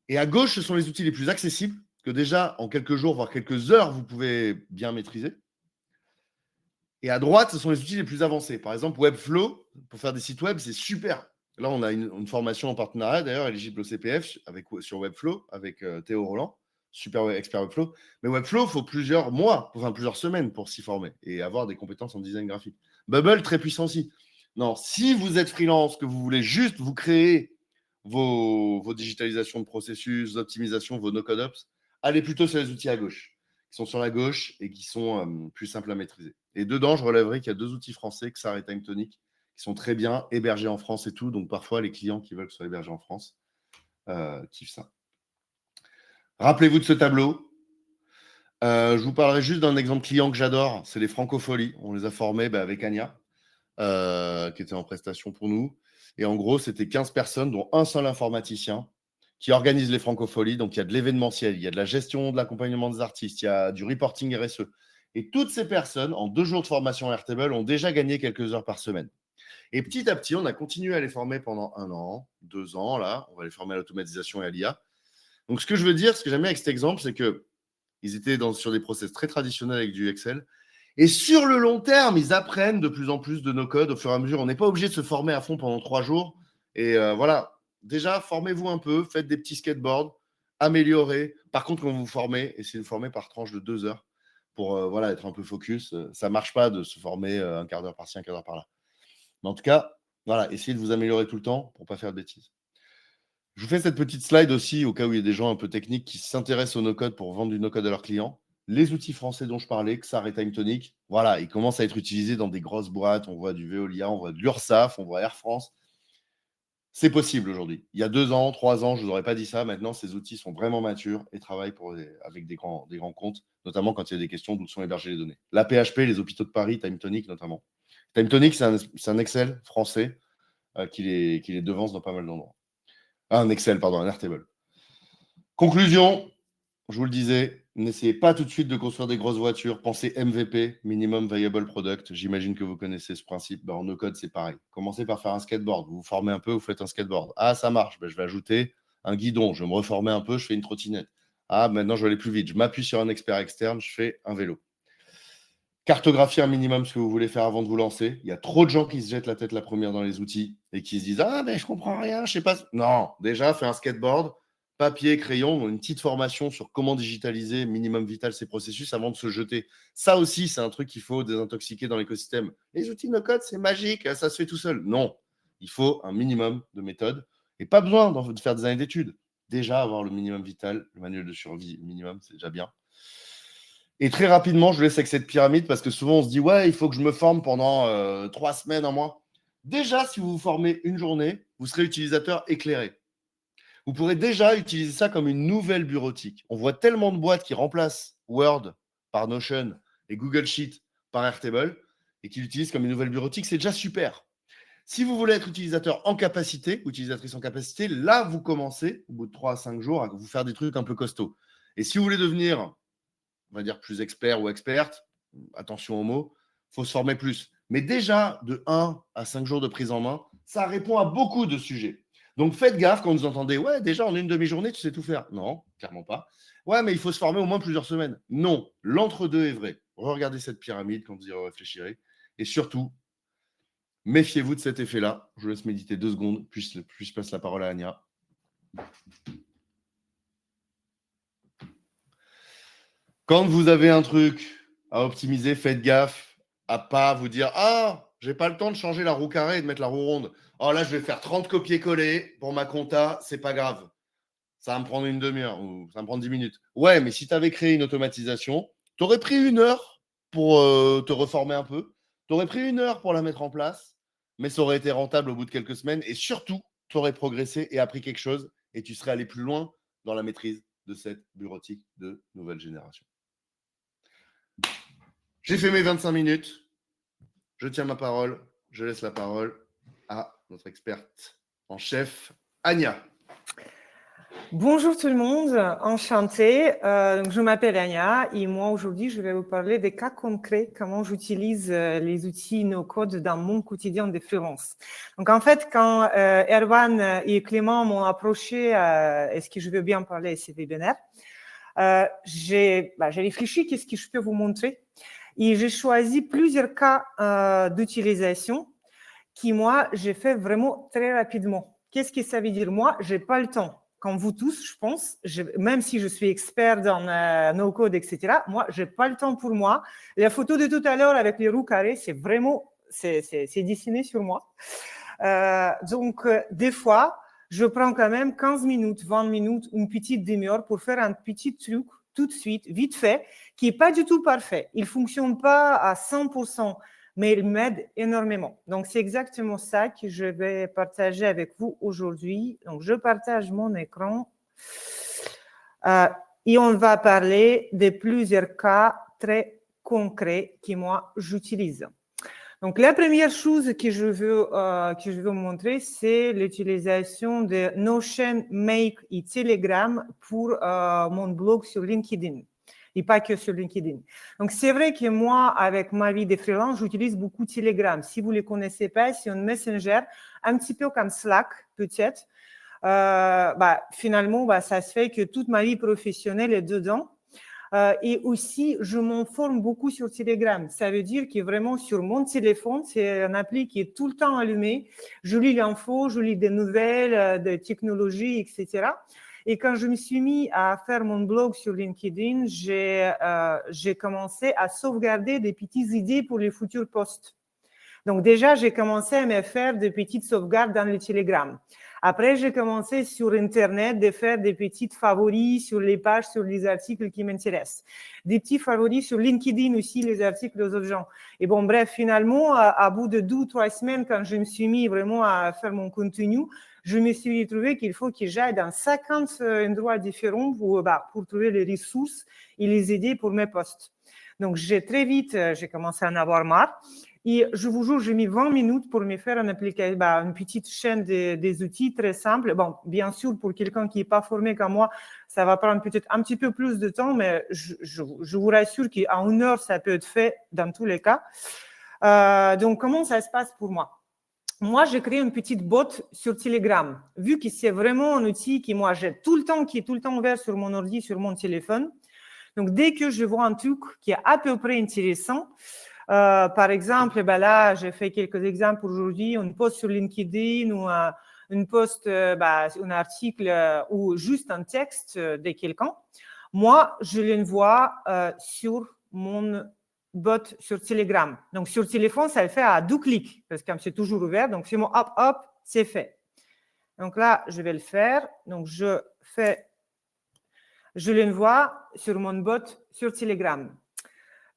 Et à gauche, ce sont les outils les plus accessibles, que déjà, en quelques jours, voire quelques heures, vous pouvez bien maîtriser. Et à droite, ce sont les outils les plus avancés. Par exemple, Webflow, pour faire des sites web, c'est super. Là, on a une formation en partenariat, d'ailleurs, éligible au CPF sur Webflow, avec Théo Roland, super expert Webflow. Mais Webflow, il faut plusieurs mois, enfin plusieurs semaines pour s'y former et avoir des compétences en design graphique. Bubble, très puissant aussi. Non, si vous êtes freelance, que vous voulez juste vous créer vos digitalisations de processus, d'optimisation, vos no-code ops, allez plutôt sur les outils à gauche, qui sont sur la gauche et qui sont plus simples à maîtriser. Et dedans, je relèverai qu'il y a 2 outils français, Xar et TimeTonic, qui sont très bien hébergés en France et tout. Donc, parfois, les clients qui veulent que ce soit hébergé en France kiffent ça. Rappelez-vous de ce tableau. Je vous parlerai juste d'un exemple client que j'adore. C'est les Francofolies. On les a formés avec Anya, qui était en prestation pour nous. Et en gros, c'était 15 personnes, dont un seul informaticien, qui organise les Francofolies. Donc, il y a de l'événementiel, il y a de la gestion de l'accompagnement des artistes, il y a du reporting RSE. Et toutes ces personnes, en 2 jours de formation Airtable, ont déjà gagné quelques heures par semaine. Et petit à petit, on a continué à les former pendant 1 an, 2 ans. Là, on va les former à l'automatisation et à l'IA. Donc, ce que je veux dire, ce que j'aime bien avec cet exemple, c'est qu'ils étaient sur des process très traditionnels avec du Excel. Et sur le long terme, ils apprennent de plus en plus de nos codes au fur et à mesure. On n'est pas obligé de se former à fond pendant 3 jours. Et voilà, déjà, formez-vous un peu, faites des petits skateboards, améliorez. Par contre, quand vous vous formez, essayez de vous former par tranche de 2 heures pour être un peu focus. Ça ne marche pas de se former un quart d'heure par-ci, un quart d'heure par-là. Mais en tout cas, voilà, essayez de vous améliorer tout le temps pour ne pas faire de bêtises. Je vous fais cette petite slide aussi au cas où il y a des gens un peu techniques qui s'intéressent au no-code pour vendre du no-code à leurs clients. Les outils français dont je parlais, Xar et TimeTonic, voilà, ils commencent à être utilisés dans des grosses boîtes. On voit du Veolia, on voit de l'Ursaf, on voit Air France. C'est possible aujourd'hui. Il y a 2 ans, 3 ans, je ne vous aurais pas dit ça. Maintenant, ces outils sont vraiment matures et travaillent avec des grands comptes, notamment quand il y a des questions d'où sont hébergées les données. La PHP, les hôpitaux de Paris, TimeTonic notamment. TimeTonic, c'est un Excel français qui les devance dans pas mal d'endroits. Un Excel, pardon, un Airtable. Conclusion, je vous le disais, n'essayez pas tout de suite de construire des grosses voitures. Pensez MVP, Minimum Viable Product. J'imagine que vous connaissez ce principe. En no-code, c'est pareil. Commencez par faire un skateboard. Vous vous formez un peu, vous faites un skateboard. Ah, ça marche. Je vais ajouter un guidon. Je vais me reformer un peu, je fais une trottinette. Ah, maintenant, je vais aller plus vite. Je m'appuie sur un expert externe, je fais un vélo. Cartographiez un minimum ce que vous voulez faire avant de vous lancer. Il y a trop de gens qui se jettent la tête la première dans les outils et qui se disent « Ah, mais je comprends rien, je sais pas. » Non, déjà, fais un skateboard, papier, crayon, une petite formation sur comment digitaliser minimum vital ces processus avant de se jeter. Ça aussi, c'est un truc qu'il faut désintoxiquer dans l'écosystème. Les outils no-code, c'est magique, ça se fait tout seul. Non, il faut un minimum de méthode et pas besoin de faire des années d'études. Déjà, avoir le minimum vital, le manuel de survie minimum, c'est déjà bien. Et très rapidement, je laisse avec cette pyramide parce que souvent on se dit ouais, il faut que je me forme pendant 3 semaines, un mois. Déjà, si vous vous formez une journée, vous serez utilisateur éclairé. Vous pourrez déjà utiliser ça comme une nouvelle bureautique. On voit tellement de boîtes qui remplacent Word par Notion et Google Sheet par Airtable et qui l'utilisent comme une nouvelle bureautique, c'est déjà super. Si vous voulez être utilisateur en capacité, utilisatrice en capacité, là, vous commencez, au bout de 3 à 5 jours, à vous faire des trucs un peu costauds. Et si vous voulez devenir on va dire plus expert ou experte, attention aux mots, il faut se former plus. Mais déjà, de 1 à 5 jours de prise en main, ça répond à beaucoup de sujets. Donc faites gaffe quand vous entendez, ouais, déjà en une demi-journée, tu sais tout faire. Non, clairement pas. Ouais, mais il faut se former au moins plusieurs semaines. Non, l'entre-deux est vrai. Regardez cette pyramide quand vous y réfléchirez. Et surtout, méfiez-vous de cet effet-là. Je vous laisse méditer 2 secondes, puis je passe la parole à Anya. Quand vous avez un truc à optimiser, faites gaffe à pas vous dire « Ah, j'ai pas le temps de changer la roue carrée et de mettre la roue ronde. Oh là, je vais faire 30 copier-coller pour ma compta, c'est pas grave. Ça va me prendre une demi-heure ou ça va me prendre 10 minutes. » Ouais, mais si tu avais créé une automatisation, tu aurais pris 1 heure pour te reformer un peu. Tu aurais pris 1 heure pour la mettre en place, mais ça aurait été rentable au bout de quelques semaines. Et surtout, tu aurais progressé et appris quelque chose et tu serais allé plus loin dans la maîtrise de cette bureautique de nouvelle génération. J'ai fait mes 25 minutes. Je tiens ma parole. Je laisse la parole à notre experte en chef, Anya. Bonjour tout le monde, enchantée. Donc je m'appelle Anya et moi aujourd'hui je vais vous parler des cas concrets, comment j'utilise les outils no-code dans mon quotidien de freelance. Donc en fait quand Erwan et Clément m'ont approché, est-ce que je veux bien parler de ces webinaires, j'ai réfléchi qu'est-ce que je peux vous montrer et j'ai choisi plusieurs cas d'utilisation qui moi j'ai fait vraiment très rapidement. Qu'est-ce que ça veut dire? Moi j'ai pas le temps. Comme vous tous, je pense, même si je suis expert dans no-code, etc., moi, je n'ai pas le temps pour moi. La photo de tout à l'heure avec les roues carrées, c'est vraiment, c'est dessiné sur moi. Donc, des fois, je prends quand même 15 minutes, 20 minutes, une petite demi-heure pour faire un petit truc tout de suite, vite fait, qui n'est pas du tout parfait. Il ne fonctionne pas à 100%. Mais il m'aide énormément. Donc, c'est exactement ça que je vais partager avec vous aujourd'hui. Donc, je partage mon écran et on va parler de plusieurs cas très concrets que moi, j'utilise. Donc, la première chose que je veux vous montrer, c'est l'utilisation de Notion, Make et Telegram pour mon blog sur LinkedIn. Et pas que sur LinkedIn. Donc, c'est vrai que moi, avec ma vie de freelance, j'utilise beaucoup Telegram. Si vous ne les connaissez pas, c'est un messenger, un petit peu comme Slack, peut-être. Finalement, ça se fait que toute ma vie professionnelle est dedans. Et aussi, je m'informe beaucoup sur Telegram. Ça veut dire que vraiment, sur mon téléphone, c'est un appli qui est tout le temps allumé. Je lis l'info, je lis des nouvelles, des technologies, etc. Et quand je me suis mis à faire mon blog sur LinkedIn, j'ai commencé à sauvegarder des petites idées pour les futurs posts. Donc déjà, j'ai commencé à me faire des petites sauvegardes dans le Telegram. Après, j'ai commencé sur Internet de faire des petites favoris sur les pages, sur les articles qui m'intéressent. Des petits favoris sur LinkedIn aussi, les articles des autres gens. Et bon, bref, finalement, à bout de 2 ou 3 semaines, quand je me suis mis vraiment à faire mon contenu, je me suis retrouvé qu'il faut que j'aille dans 50 endroits différents pour trouver les ressources et les idées pour mes posts. Donc, très vite, j'ai commencé à en avoir marre. Et je vous jure, j'ai mis 20 minutes pour me faire une petite chaîne des outils très simples. Bon, bien sûr, pour quelqu'un qui n'est pas formé comme moi, ça va prendre peut-être un petit peu plus de temps, mais je vous rassure qu'à 1 heure, ça peut être fait dans tous les cas. Donc, comment ça se passe pour moi? Moi, j'ai créé une petite bot sur Telegram. Vu que c'est vraiment un outil qui, moi, j'ai tout le temps, qui est tout le temps ouvert sur mon ordi, sur mon téléphone. Donc, dès que je vois un truc qui est à peu près intéressant, par exemple, là, j'ai fait quelques exemples aujourd'hui, un post sur LinkedIn ou une post, un article ou juste un texte de quelqu'un. Moi, je l'envoie sur mon bot sur Telegram. Donc, sur téléphone, ça le fait à 2 clics parce que c'est toujours ouvert. Donc, c'est mon hop, hop, c'est fait. Donc là, je vais le faire. Donc, je l'envoie sur mon bot sur Telegram.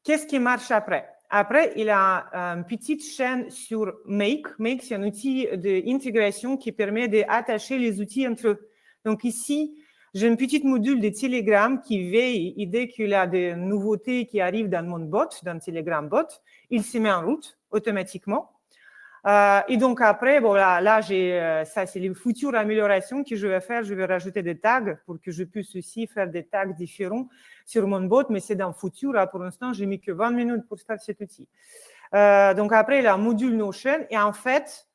Qu'est-ce qui marche après? Après, il a une petite chaîne sur Make. Make, c'est un outil d'intégration qui permet d'attacher les outils entre eux. Donc ici, j'ai une petite module de Telegram qui veille et dès qu'il y a des nouveautés qui arrivent dans mon bot, dans Telegram bot, il se met en route automatiquement. Et donc après, bon, là ça c'est les futures améliorations que je vais faire. Je vais rajouter des tags pour que je puisse aussi faire des tags différents sur mon bot, mais c'est dans le futur. Là, pour l'instant, j'ai mis que 20 minutes pour faire cet outil. Donc après, il y a un module Notion et en fait,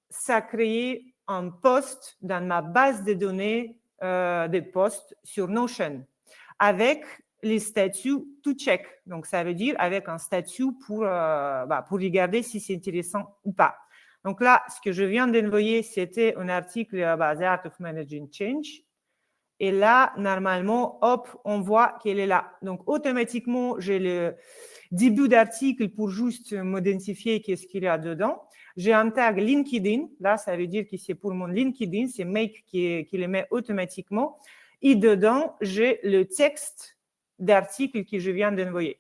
ça a créé un post dans ma base de données des posts sur Notion avec les statuts to check. Donc, ça veut dire avec un statut pour regarder si c'est intéressant ou pas. Donc là, ce que je viens d'envoyer, c'était un article The Art of Managing Change. Et là, normalement, hop, on voit qu'elle est là. Donc, automatiquement, j'ai le début d'article pour juste m'identifier qu'est-ce qu'il y a dedans. J'ai un tag LinkedIn. Là, ça veut dire que c'est pour mon LinkedIn. C'est Make qui le met automatiquement. Et dedans, j'ai le texte d'article que je viens d'envoyer.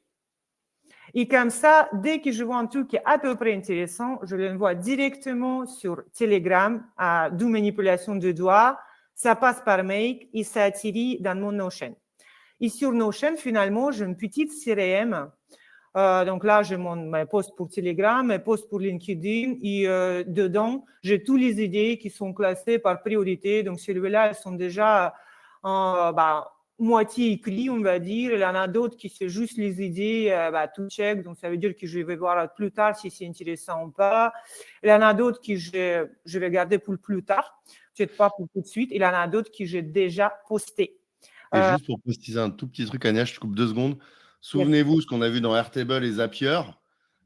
Et comme ça, dès que je vois un truc qui est à peu près intéressant, je l'envoie directement sur Telegram, d'où manipulation de doigts. Ça passe par mail et ça atterrit dans mon Notion. Et sur Notion, finalement, j'ai une petite CRM. Donc là, j'ai mes posts pour Telegram, mes posts pour LinkedIn et dedans, j'ai toutes les idées qui sont classées par priorité. Donc celui-là, elles sont déjà moitié écrites, on va dire. Il y en a d'autres qui sont juste les idées, tout check. Donc ça veut dire que je vais voir plus tard si c'est intéressant ou pas. Il y en a d'autres que je vais garder pour plus tard, peut-être pas pour tout de suite. Il y en a d'autres que j'ai déjà postées. Et juste pour préciser un tout petit truc, Agnès, je te coupe 2 secondes. Souvenez-vous ce qu'on a vu dans Airtable et Zapier.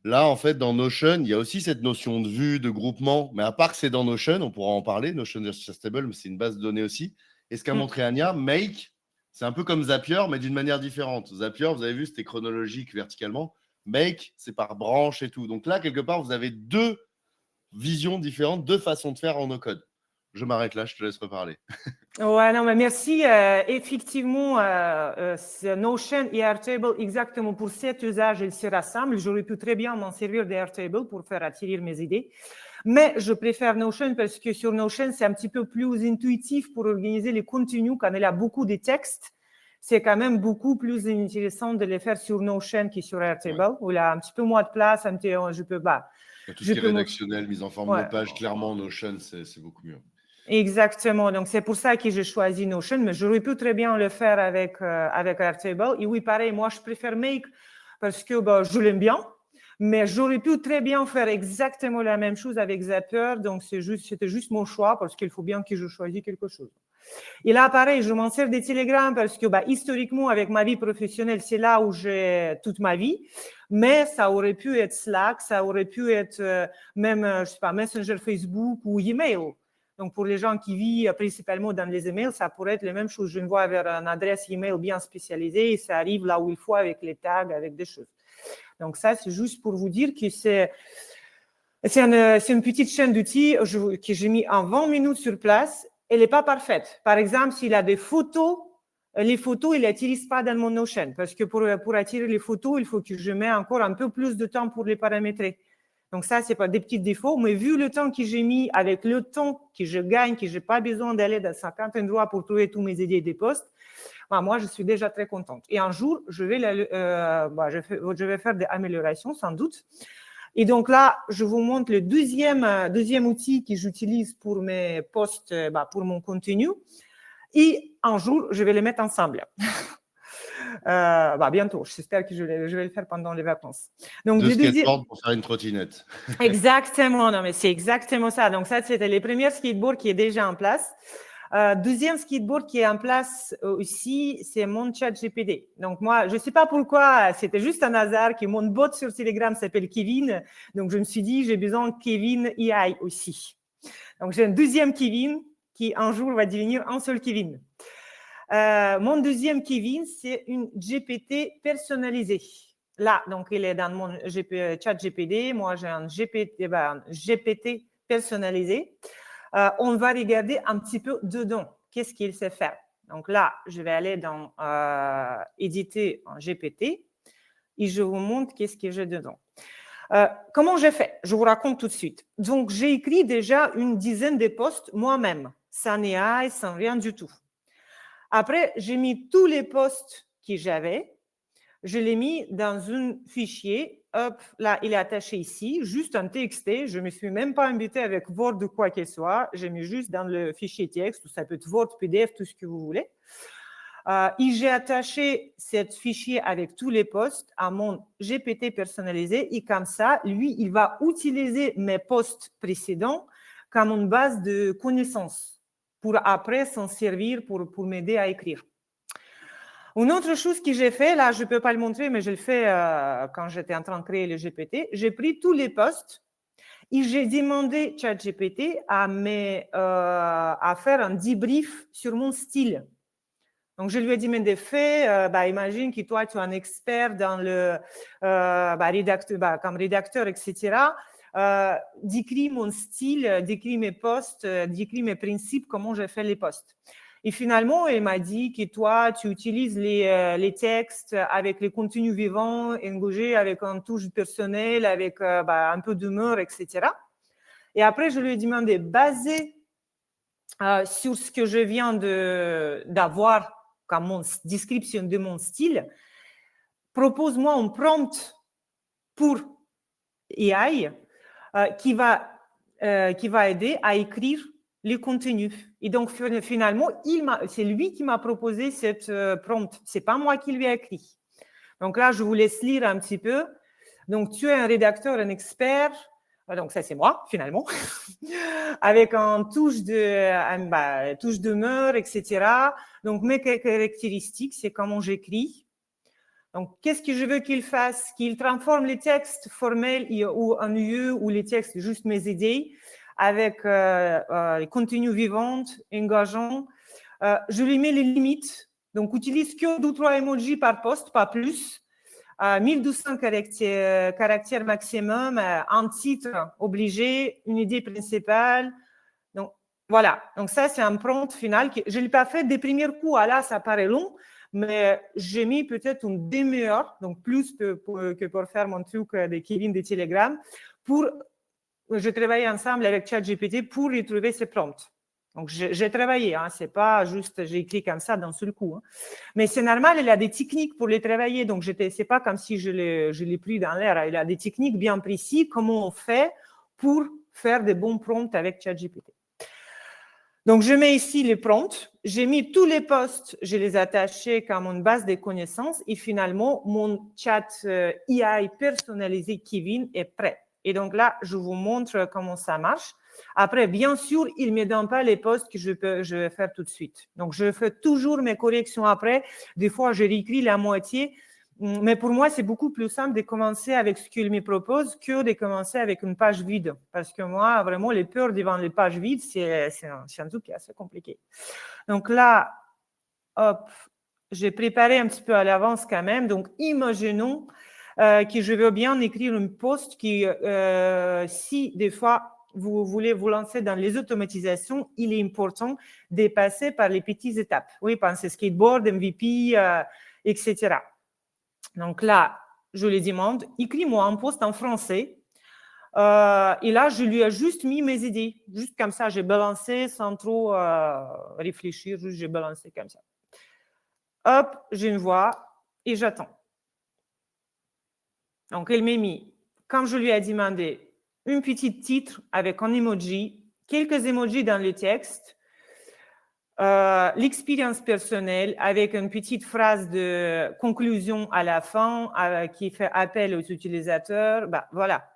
Là, en fait, dans Notion, il y a aussi cette notion de vue, de groupement. Mais à part que c'est dans Notion, on pourra en parler. Notion versus Airtable, mais c'est une base de données aussi. Et ce qu'a montré Anya, Make, c'est un peu comme Zapier, mais d'une manière différente. Zapier, vous avez vu, c'était chronologique verticalement. Make, c'est par branche et tout. Donc là, quelque part, vous avez 2 visions différentes, 2 façons de faire en no-code. Je m'arrête là, je te laisse reparler. Ouais, non, mais merci. Effectivement, Notion et Airtable, exactement pour cet usage, ils se rassemblent. J'aurais pu très bien m'en servir d'Airtable pour faire attirer mes idées. Mais je préfère Notion parce que sur Notion, c'est un petit peu plus intuitif pour organiser les contenus quand il y a beaucoup de textes. C'est quand même beaucoup plus intéressant de les faire sur Notion que sur Airtable, où il y a un petit peu moins de place. Je peux pas. Tout ce qui est rédactionnel, mise en forme de page, clairement, Notion, c'est beaucoup mieux. Exactement. Donc, c'est pour ça que j'ai choisi Notion, mais j'aurais pu très bien le faire avec Airtable. Et oui, pareil, moi, je préfère Make parce que je l'aime bien, mais j'aurais pu très bien faire exactement la même chose avec Zapier. Donc, c'était juste mon choix parce qu'il faut bien que je choisisse quelque chose. Et là, pareil, je m'en sers des Telegram parce que historiquement, avec ma vie professionnelle, c'est là où j'ai toute ma vie. Mais ça aurait pu être Slack, ça aurait pu être même, je sais pas, Messenger Facebook ou email. Donc, pour les gens qui vivent principalement dans les emails, ça pourrait être la même chose. Je vois vers une adresse email bien spécialisée et ça arrive là où il faut avec les tags, avec des choses. Donc, ça, c'est juste pour vous dire que c'est une petite chaîne d'outils que j'ai mis en 20 minutes sur place. Elle n'est pas parfaite. Par exemple, s'il a des photos, les photos, il ne les utilise pas dans mon Notion parce que pour attirer les photos, il faut que je mette encore un peu plus de temps pour les paramétrer. Donc ça, c'est pas des petits défauts, mais vu le temps que j'ai mis, avec le temps que je gagne, que j'ai pas besoin d'aller dans 50 endroits pour trouver tous mes idées des posts, moi, je suis déjà très contente. Et un jour, je vais faire des améliorations, sans doute. Et donc là, je vous montre le deuxième outil que j'utilise pour mes posts, pour mon contenu. Et un jour, je vais les mettre ensemble. Bientôt, j'espère que je vais le faire pendant les vacances. Donc, de skateboard pour faire une trottinette. Exactement, non, mais c'est exactement ça. Donc, ça, c'était les premiers skateboards qui est déjà en place. Deuxième skateboard qui est en place aussi, c'est mon ChatGPT. Donc, moi, je ne sais pas pourquoi, c'était juste un hasard que mon bot sur Telegram s'appelle Kevin. Donc, je me suis dit, j'ai besoin de Kevin AI aussi. Donc, j'ai un deuxième Kevin qui un jour va devenir un seul Kevin. Mon deuxième Kevin, c'est une GPT personnalisée. Là, donc, il est dans mon ChatGPT. Moi, j'ai un GPT personnalisé. On va regarder un petit peu dedans. Qu'est-ce qu'il sait faire? Donc là, je vais aller dans éditer en GPT et je vous montre qu'est-ce que j'ai dedans. Comment j'ai fait? Je vous raconte tout de suite. Donc, j'ai écrit déjà une dizaine de posts moi-même, sans AI, sans rien du tout. Après, j'ai mis tous les posts que j'avais. Je l'ai mis dans un fichier. Hop, là, il est attaché ici, juste un TXT. Je ne me suis même pas embêtée avec Word ou quoi que ce soit. J'ai mis juste dans le fichier texte. Ça peut être Word, PDF, tout ce que vous voulez. Et j'ai attaché ce fichier avec tous les posts à mon GPT personnalisé. Et comme ça, lui, il va utiliser mes posts précédents comme une base de connaissances pour après s'en servir pour m'aider à écrire. Une autre chose que j'ai fait, là, je ne peux pas le montrer, mais je le fais quand j'étais en train de créer le GPT. J'ai pris tous les posts et j'ai demandé ChatGPT à faire un debrief sur mon style. Donc, je lui ai demandé, imagine que toi, tu es un expert dans le comme rédacteur, etc. Décris mon style, décris mes posts, décris mes principes, comment je fais les posts. Et finalement, elle m'a dit que toi, tu utilises les textes avec les contenus vivants, engagés, avec un touche personnelle, avec un peu d'humeur, etc. Et après, je lui ai demandé, basé sur ce que je viens d'avoir comme description de mon style, propose-moi un prompt pour AI qui va aider à écrire les contenus. Et donc, finalement, c'est lui qui m'a proposé cette prompt. Ce n'est pas moi qui lui ai écrit. Donc là, je vous laisse lire un petit peu. Donc, tu es un rédacteur, un expert. Donc, ça, c'est moi, finalement. Avec un touche d'humeur, etc. Donc, mes caractéristiques, c'est comment j'écris. Donc, qu'est-ce que je veux qu'il fasse? Qu'il transforme les textes formels ou en UE ou les textes, juste mes idées, avec les contenus vivants, engageants. Je lui mets les limites. Donc, utilise que 2 ou 3 emojis par poste, pas plus. 1200 caractères maximum, un titre obligé, une idée principale. Donc, voilà. Donc, ça, c'est un prompt final que je ne l'ai pas fait des premiers coups. Là, ça paraît long, mais j'ai mis peut-être une demi-heure, donc plus que pour faire mon truc de Kevin de Telegram. Je travaillais ensemble avec ChatGPT pour y trouver ces prompts. Donc, j'ai travaillé, c'est pas juste j'ai écrit comme ça d'un seul coup. Mais c'est normal, il a des techniques pour les travailler. Donc, c'est pas comme si je l'ai pris dans l'air. Il a des techniques bien précises, comment on fait pour faire des bons prompts avec ChatGPT. Donc, je mets ici les prompts. J'ai mis tous les posts, je les ai attachés comme une base de connaissances. Et finalement, mon chat AI personnalisé Kevin est prêt. Et donc là, je vous montre comment ça marche. Après, bien sûr, il ne me donne pas les posts que je vais faire tout de suite. Donc, je fais toujours mes corrections après. Des fois, je réécris la moitié. Mais pour moi, c'est beaucoup plus simple de commencer avec ce qu'il me propose que de commencer avec une page vide. Parce que moi, vraiment, les peurs devant les pages vides, c'est un truc qui est assez compliqué. Donc là, hop, j'ai préparé un petit peu à l'avance quand même. Donc, imaginons que je veux bien écrire une post qui, si des fois, vous voulez vous lancer dans les automatisations, il est important de passer par les petites étapes. Oui, pensez skateboard, MVP, etc. Donc là, je lui demande, écris-moi un post en français. Et là, je lui ai juste mis mes idées. Juste comme ça, j'ai balancé sans trop réfléchir, juste j'ai balancé comme ça. Hop, j'ai une voix et j'attends. Donc, elle m'a mis, comme je lui ai demandé, un petit titre avec un emoji, quelques emojis dans le texte, l'expérience personnelle avec une petite phrase de conclusion à la fin qui fait appel aux utilisateurs. Voilà.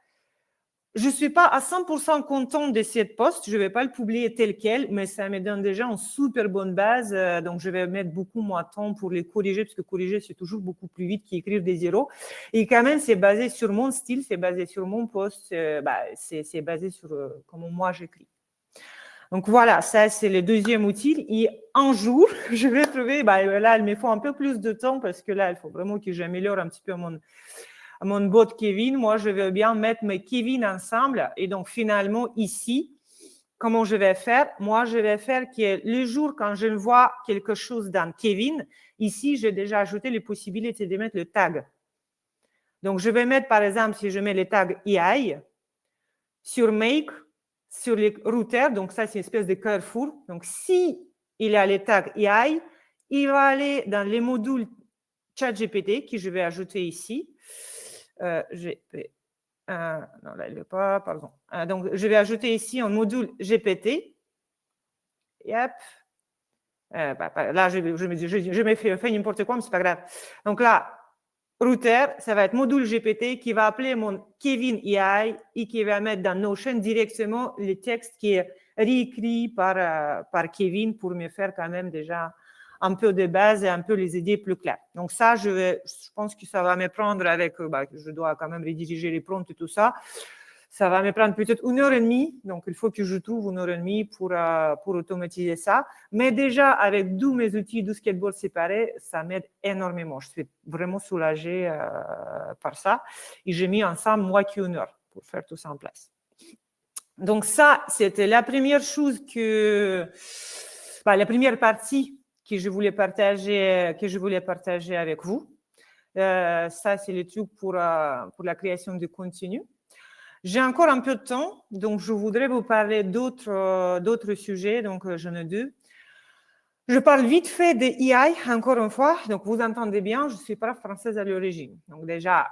Je ne suis pas à 100% contente de cette post. Je ne vais pas le publier tel quel, mais ça me donne déjà une super bonne base. Donc, je vais mettre beaucoup moins de temps pour les corriger, parce que corriger, c'est toujours beaucoup plus vite qu'écrire des zéros. Et quand même, c'est basé sur mon style, c'est basé sur mon post, c'est basé sur comment moi j'écris. Donc, voilà, ça, c'est le deuxième outil. Et un jour, je vais trouver, là, il me faut un peu plus de temps parce que là, il faut vraiment que j'améliore un petit peu mon bot Kevin. Moi, je vais bien mettre mes Kevin ensemble. Et donc, finalement, ici, comment je vais faire? Moi, je vais faire que le jour quand je vois quelque chose dans Kevin, ici, j'ai déjà ajouté les possibilités de mettre le tag. Donc, je vais mettre, par exemple, si je mets le tag AI, sur Make, sur les routeurs, donc ça, c'est une espèce de carrefour. Donc, si il a les tags AI, il va aller dans les modules ChatGPT que je vais ajouter ici. Non, là, il ne veut pas, pardon. Donc, je vais ajouter ici un module GPT. Yep. Là, je me fais n'importe quoi, mais ce n'est pas grave. Donc là, router, ça va être module GPT qui va appeler mon Kevin AI et qui va mettre dans Notion directement le texte qui est réécrit par Kevin pour me faire quand même déjà un peu de base et un peu les idées plus claires. Donc ça, je pense que ça va me prendre avec, je dois quand même rediriger les prompts et tout ça. Ça va me prendre peut-être 1h30, donc il faut que je trouve 1h30 pour automatiser ça. Mais déjà, avec tous mes outils, 12 skateboards séparés, ça m'aide énormément. Je suis vraiment soulagée par ça. Et j'ai mis ensemble moins qu'1 heure pour faire tout ça en place. Donc ça, c'était la première chose que La première partie que je voulais partager avec vous, ça, c'est le truc pour la création de contenu. J'ai encore un peu de temps, donc je voudrais vous parler d'autres sujets, donc j'en ai 2. Je parle vite fait de AI, encore une fois. Donc, vous entendez bien, je suis pas française à l'origine. Donc, déjà,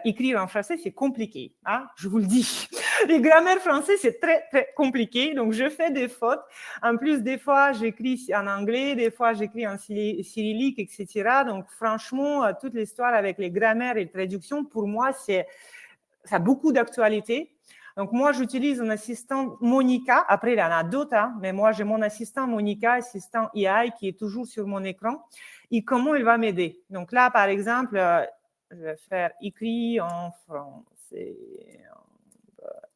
écrire en français, c'est compliqué. Hein, je vous le dis. Les grammaires français, c'est très, très compliqué. Donc, je fais des fautes. En plus, des fois, j'écris en anglais, des fois, j'écris en cyrillique, etc. Donc, franchement, toute l'histoire avec les grammaires et les traductions, pour moi, ça a beaucoup d'actualité. Donc, moi, j'utilise un assistant Monica. Après, il y en a d'autres, hein, mais moi, j'ai mon assistant Monica, assistant AI, qui est toujours sur mon écran. Et comment il va m'aider? Donc là, par exemple, je vais faire écrit en français.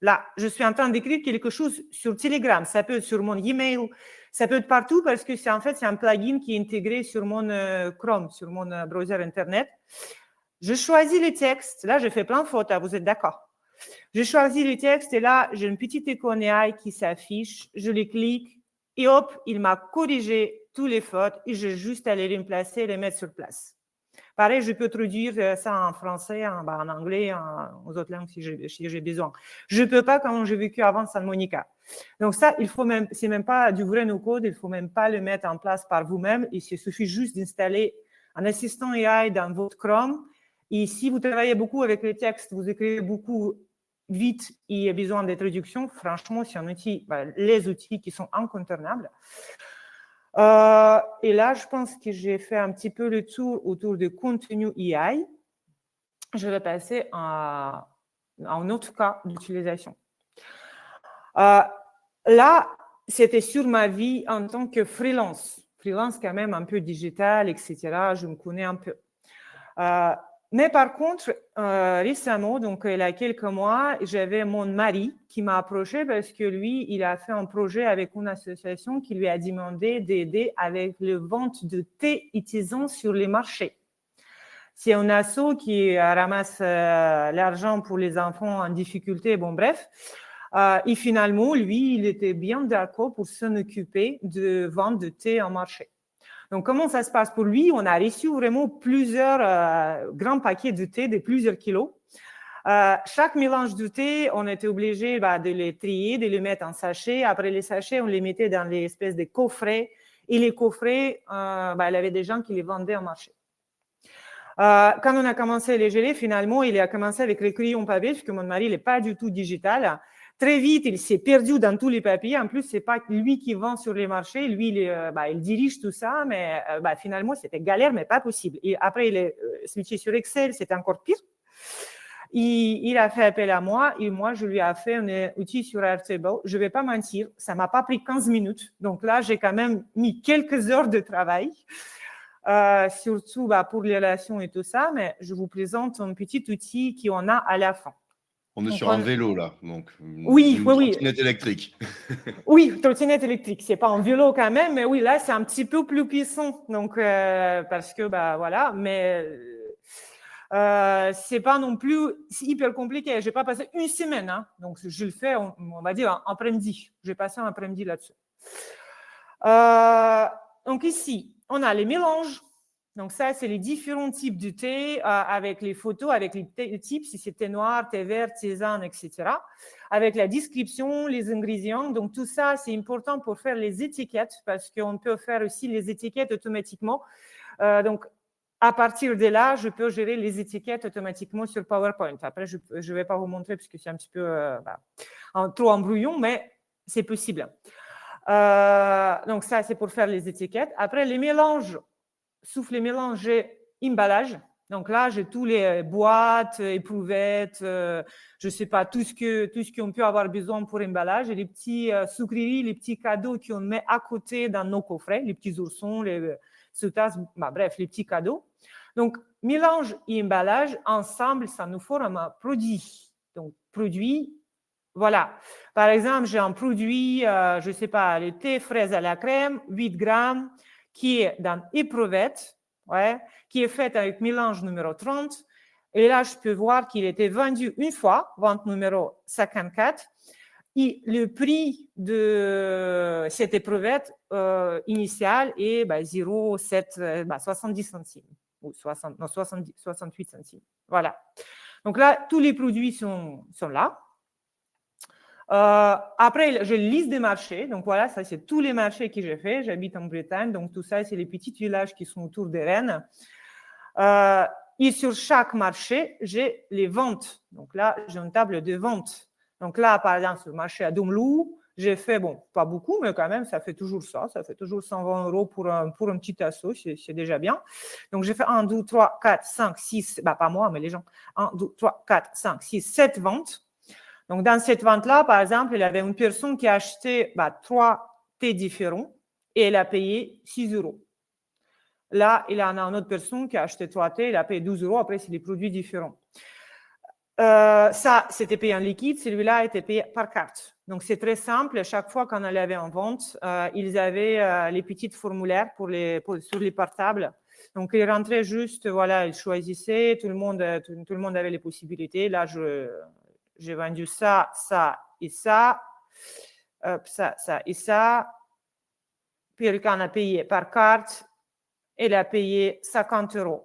Là, je suis en train d'écrire quelque chose sur Telegram. Ça peut être sur mon email, ça peut être partout parce que c'est un plugin qui est intégré sur mon Chrome, sur mon browser Internet. Je choisis les textes. Là, je fais plein de fautes, vous êtes d'accord? Je choisis le texte et là, j'ai une petite icône AI qui s'affiche. Je les clique et hop, il m'a corrigé tous les fautes et j'ai juste à les remplacer et les mettre sur place. Pareil, je peux traduire ça en français, en anglais, aux autres langues si j'ai besoin. Je ne peux pas comme j'ai vécu avant San Monica. Donc ça, c'est même pas du vrai no-code, il ne faut même pas le mettre en place par vous-même. Il suffit juste d'installer un assistant AI dans votre Chrome. Et si vous travaillez beaucoup avec les textes, vous écrivez beaucoup vite et il y a besoin de traduction, franchement, c'est un outil, les outils qui sont incontournables. Et là, je pense que j'ai fait un petit peu le tour autour de contenu AI. Je vais passer à un autre cas d'utilisation. Là, c'était sur ma vie en tant que freelance. Freelance quand même un peu digital, etc. Je me connais un peu. Mais par contre, récemment, donc il y a quelques mois, j'avais mon mari qui m'a approché parce que lui, il a fait un projet avec une association qui lui a demandé d'aider avec le vente de thé et tisane sur les marchés. C'est un asso qui ramasse l'argent pour les enfants en difficulté, bon bref. Et finalement, lui, il était bien d'accord pour s'en occuper de vente de thé en marché. Donc, comment ça se passe pour lui? On a reçu vraiment plusieurs grands paquets de thé de plusieurs kilos. Chaque mélange de thé, on était obligé de les trier, de les mettre en sachets. Après les sachets, on les mettait dans les espèces de coffrets. Et les coffrets, il y avait des gens qui les vendaient en marché. Quand on a commencé à les gérer, finalement, il a commencé avec les crayons papier, puisque mon mari n'est pas du tout digital. Très vite, il s'est perdu dans tous les papiers. En plus, ce n'est pas lui qui vend sur les marchés. Lui, il dirige tout ça, mais finalement, c'était galère, mais pas possible. Et après, il est switché sur Excel, c'était encore pire. Il a fait appel à moi et moi, je lui ai fait un outil sur Airtable. Je ne vais pas mentir, ça ne m'a pas pris 15 minutes. Donc là, j'ai quand même mis quelques heures de travail, surtout pour les relations et tout ça, mais je vous présente un petit outil qu'on a à la fin. On est sur un vélo, là, donc oui. trottinette électrique. Oui, trottinette électrique. C'est pas un vélo quand même, mais oui, là, c'est un petit peu plus puissant. Donc, parce que, voilà, mais c'est pas non plus hyper compliqué. J'ai pas passé une semaine, hein. Donc, je le fais, on va dire, en après-midi. J'ai passé un après-midi là-dessus. Donc, ici, on a les mélanges. Donc, ça, c'est les différents types de thé avec les photos, avec les types, si c'est thé noir, thé vert, tisane, etc. Avec la description, les ingrédients. Donc, tout ça, c'est important pour faire les étiquettes parce qu'on peut faire aussi les étiquettes automatiquement. Donc, à partir de là, je peux gérer les étiquettes automatiquement sur PowerPoint. Après, je ne vais pas vous montrer parce que c'est un petit peu trop embrouillon, mais c'est possible. Donc, ça, c'est pour faire les étiquettes. Après, les mélanges. Sauf les mélanges et emballages. Donc là, j'ai tous les boîtes, éprouvettes, je ne sais pas, tout ce qu'on peut avoir besoin pour emballage. Et les petits sucreries, les petits cadeaux qu'on met à côté dans nos coffrets, les petits oursons, les sous-tasses, bref, les petits cadeaux. Donc, mélange et emballage, ensemble, ça nous forme un produit. Donc, produit, voilà. Par exemple, j'ai un produit, je ne sais pas, le thé fraise à la crème, 8 grammes, qui est dans éprouvette, qui est faite avec mélange numéro 30. Et là, je peux voir qu'il était vendu une fois, vente numéro 54. Et le prix de cette épruvette initiale est 0,70 centimes ou 68 centimes. Voilà. Donc là, tous les produits sont là. Après, j'ai une liste des marchés. Donc voilà, ça, c'est tous les marchés que j'ai fait. J'habite en Bretagne. Donc tout ça, c'est les petits villages qui sont autour de Rennes. Et sur chaque marché, j'ai les ventes. Donc là, j'ai une table de vente. Donc là, par exemple, sur le marché à Domlou, j'ai fait, bon, pas beaucoup, mais quand même, ça fait toujours ça. Ça fait toujours 120 € pour un petit assaut, c'est déjà bien. Donc, j'ai fait 1, 2, 3, 4, 5, 6, pas moi, mais les gens. 1, 2, 3, 4, 5, 6, 7 ventes. Donc, dans cette vente-là, par exemple, il y avait une personne qui a acheté 3 thés différents et elle a payé 6 €. Là, il y en a une autre personne qui a acheté 3 thés, il a payé 12 €. Après, c'est des produits différents. Ça, c'était payé en liquide. Celui-là a été payé par carte. Donc, c'est très simple. Chaque fois qu'on allait en vente, ils avaient les petits formulaires sur les portables. Donc, ils rentraient juste, voilà, ils choisissaient. Tout le monde avait les possibilités. Là, j'ai vendu ça, ça et ça. Ça et ça. Puis, quelqu'un a payé par carte. Il a payé 50 €.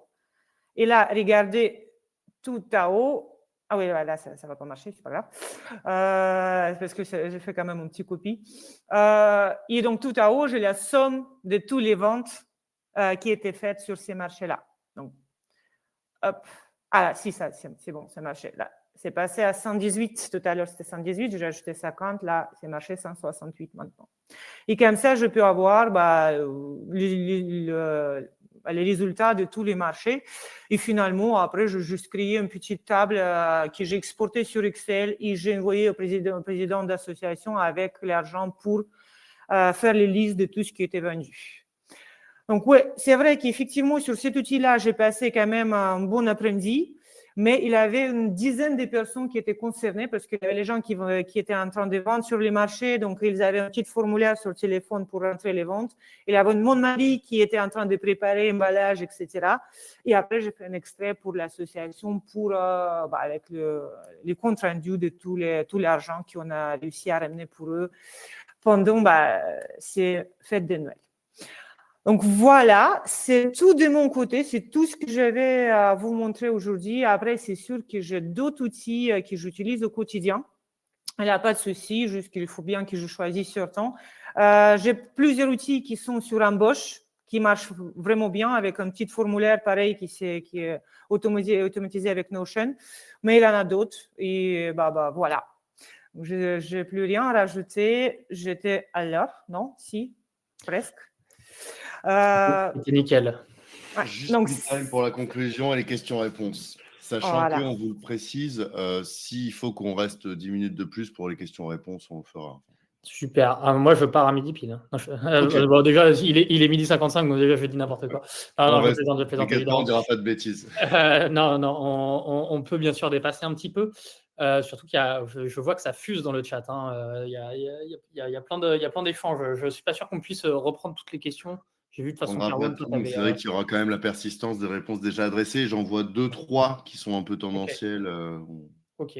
Et là, regardez tout à haut. Ah oui, là, ça ne va pas marcher, c'est pas grave. Parce que j'ai fait quand même une petite copie. Et donc, tout à haut, j'ai la somme de toutes les ventes qui étaient faites sur ces marchés-là. Donc, hop. Ah là, si, ça, c'est bon, ça marchait. Là, c'est passé à 118. Tout à l'heure, c'était 118. J'ai ajouté 50. Là, c'est marché 168 maintenant. Et comme ça, je peux avoir les résultats de tous les marchés. Et finalement, après, j'ai juste créé une petite table que j'ai exportée sur Excel et j'ai envoyé au président d'association avec l'argent pour faire les listes de tout ce qui était vendu. Donc, oui, c'est vrai qu'effectivement, sur cet outil-là, j'ai passé quand même un bon après-midi. Mais il y avait une dizaine de personnes qui étaient concernées parce qu'il y avait les gens qui étaient en train de vendre sur les marchés. Donc, ils avaient un petit formulaire sur le téléphone pour rentrer les ventes. Il y avait mon mari qui était en train de préparer l'emballage, etc. Et après, j'ai fait un extrait pour l'association avec les comptes rendus de tout l'argent qu'on a réussi à ramener pour eux pendant ces fêtes de Noël. Donc voilà, c'est tout de mon côté, c'est tout ce que je vais vous montrer aujourd'hui. Après, c'est sûr que j'ai d'autres outils que j'utilise au quotidien. Il n'y a pas de souci, juste qu'il faut bien que je choisisse sur temps. J'ai plusieurs outils qui sont sur Embauche, qui marchent vraiment bien avec un petit formulaire pareil qui est automatisé avec Notion. Mais il y en a d'autres et voilà. Je n'ai plus rien à rajouter. J'étais à l'heure, non? Si, presque. C'était nickel. Ouais, Juste donc, une time pour la conclusion et les questions-réponses. Sachant voilà. qu'on vous le précise, s'il faut qu'on reste 10 minutes de plus pour les questions-réponses, on le fera. Super. Moi, je pars à midi pile. Non, Ok. bon, déjà, il est midi 55, donc déjà, je dis n'importe quoi. Non, je plaisante, T'inquiète pas, évidemment. on dira pas de bêtises. Non, on peut bien sûr dépasser un petit peu. Surtout je vois que ça fuse dans le chat. Il y a plein d'échanges. Je ne suis pas sûr qu'on puisse reprendre toutes les questions. J'ai vu de toute façon, Carole, toi, c'est vrai qu'il y aura quand même la persistance des réponses déjà adressées. J'en vois 2-3 qui sont un peu tendancielles. Ok.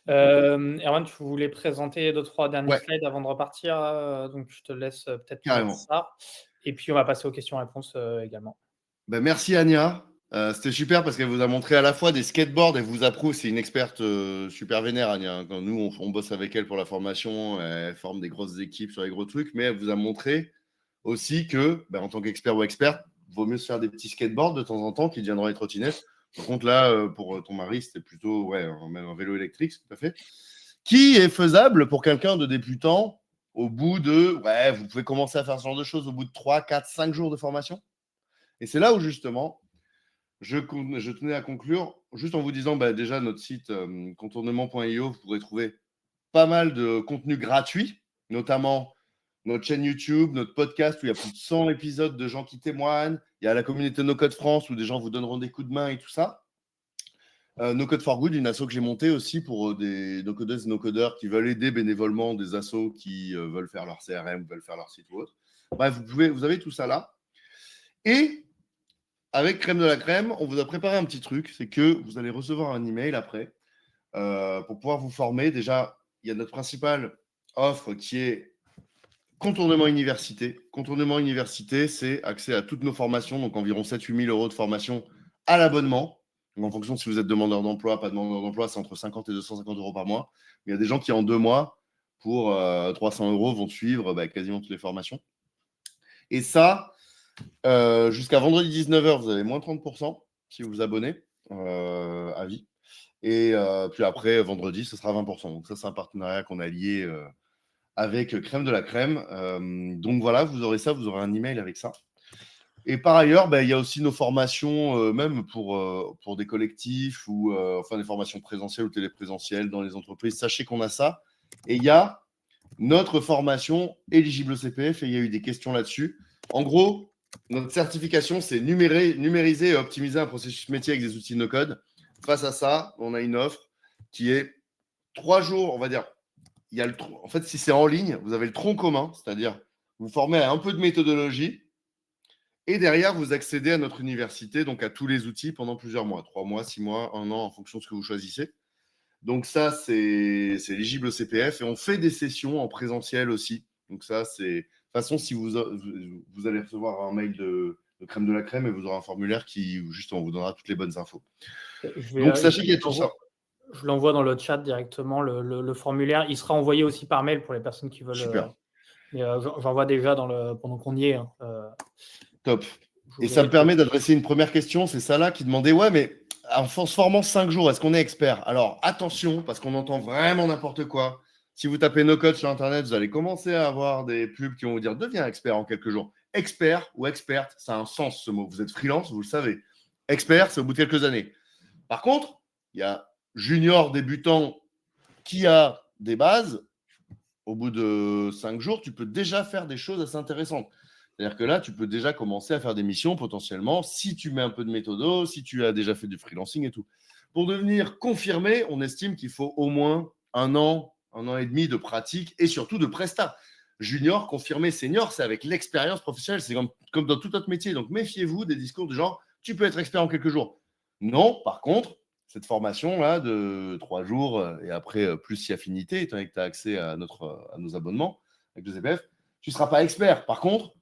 Erwan, tu voulais présenter 2-3 derniers slides avant de repartir. Donc, je te laisse peut-être mettre ça. Et puis, on va passer aux questions-réponses également. Merci, Ania. C'était super parce qu'elle vous a montré à la fois des skateboards. Elle vous approuve. C'est une experte super vénère, Ania. Quand nous, on bosse avec elle pour la formation. Elle forme des grosses équipes sur les gros trucs. Mais elle vous a montré aussi que, en tant qu'expert ou experte, il vaut mieux se faire des petits skateboards de temps en temps qui deviendront les trottinettes. Par contre, là, pour ton mari, c'était plutôt même un vélo électrique, tout à fait. Qui est faisable pour quelqu'un de débutant au bout de... vous pouvez commencer à faire ce genre de choses au bout de 3, 4, 5 jours de formation. Et c'est là où, justement, je tenais à conclure, juste en vous disant, déjà, notre site contournement.io, vous pourrez trouver pas mal de contenu gratuit, notamment notre chaîne YouTube, notre podcast où il y a plus de 100 épisodes de gens qui témoignent. Il y a la communauté No Code France où des gens vous donneront des coups de main et tout ça. No Code for Good, une asso que j'ai montée aussi pour des no-codeuses et no-codeurs qui veulent aider bénévolement des assos qui veulent faire leur CRM, veulent faire leur site ou autre. Bref, vous avez tout ça là. Et avec Crème de la Crème, on vous a préparé un petit truc, c'est que vous allez recevoir un email après pour pouvoir vous former. Déjà, il y a notre principal offre qui est Contournement Université. Contournement Université, c'est accès à toutes nos formations, donc environ 7 000 à 8 000 euros de formation à l'abonnement. Donc, en fonction si vous êtes demandeur d'emploi, pas demandeur d'emploi, c'est entre 50 et 250 euros par mois. Mais il y a des gens qui, en 2 mois, pour 300 euros, vont suivre quasiment toutes les formations. Et ça, jusqu'à vendredi 19h, vous avez moins 30% si vous vous abonnez à vie. Et puis après, vendredi, ce sera 20%. Donc ça, c'est un partenariat qu'on a lié avec Crème de la Crème. Donc voilà, vous aurez ça, vous aurez un email avec ça. Et par ailleurs, il y a aussi nos formations, même pour des collectifs ou enfin des formations présentielles ou téléprésentielles dans les entreprises. Sachez qu'on a ça. Et il y a notre formation éligible au CPF et il y a eu des questions là-dessus. En gros, notre certification, c'est numériser et optimiser un processus métier avec des outils no-code. Face à ça, on a une offre qui est 3 jours, on va dire. En fait, si c'est en ligne, vous avez le tronc commun, c'est-à-dire vous formez à un peu de méthodologie et derrière, vous accédez à notre université, donc à tous les outils pendant plusieurs mois, 3 mois, 6 mois, 1 an, en fonction de ce que vous choisissez. Donc ça, c'est éligible au CPF et on fait des sessions en présentiel aussi. Donc ça, c'est… De toute façon, si vous allez recevoir un mail de Crème de la Crème et vous aurez un formulaire qui, justement, vous donnera toutes les bonnes infos. Donc, sachez qu'il y a tout ça. Je l'envoie dans le chat directement, le formulaire. Il sera envoyé aussi par mail pour les personnes qui veulent. Super. J'envoie déjà pendant qu'on y est. Top. Et ça me permet d'adresser une première question. C'est Salah qui demandait, ouais, mais en se formant 5 jours, est-ce qu'on est expert? Alors, attention, parce qu'on entend vraiment n'importe quoi. Si vous tapez no-code sur Internet, vous allez commencer à avoir des pubs qui vont vous dire « Deviens expert en quelques jours ». Expert ou experte, ça a un sens ce mot. Vous êtes freelance, vous le savez. Expert, c'est au bout de quelques années. Par contre, il y a junior débutant qui a des bases. Au bout de 5 jours, tu peux déjà faire des choses assez intéressantes. C'est-à-dire que là, tu peux déjà commencer à faire des missions potentiellement si tu mets un peu de méthodo, si tu as déjà fait du freelancing et tout. Pour devenir confirmé, on estime qu'il faut au moins 1 an et demi de pratique et surtout de prestat. Junior, confirmé, senior, c'est avec l'expérience professionnelle. C'est comme dans tout autre métier. Donc, méfiez-vous des discours de genre « tu peux être expert en quelques jours ». Non, par contre, cette formation-là de 3 jours et après plus si affinité, étant donné que tu as accès à nos abonnements avec le CPF, tu ne seras pas expert. Par contre,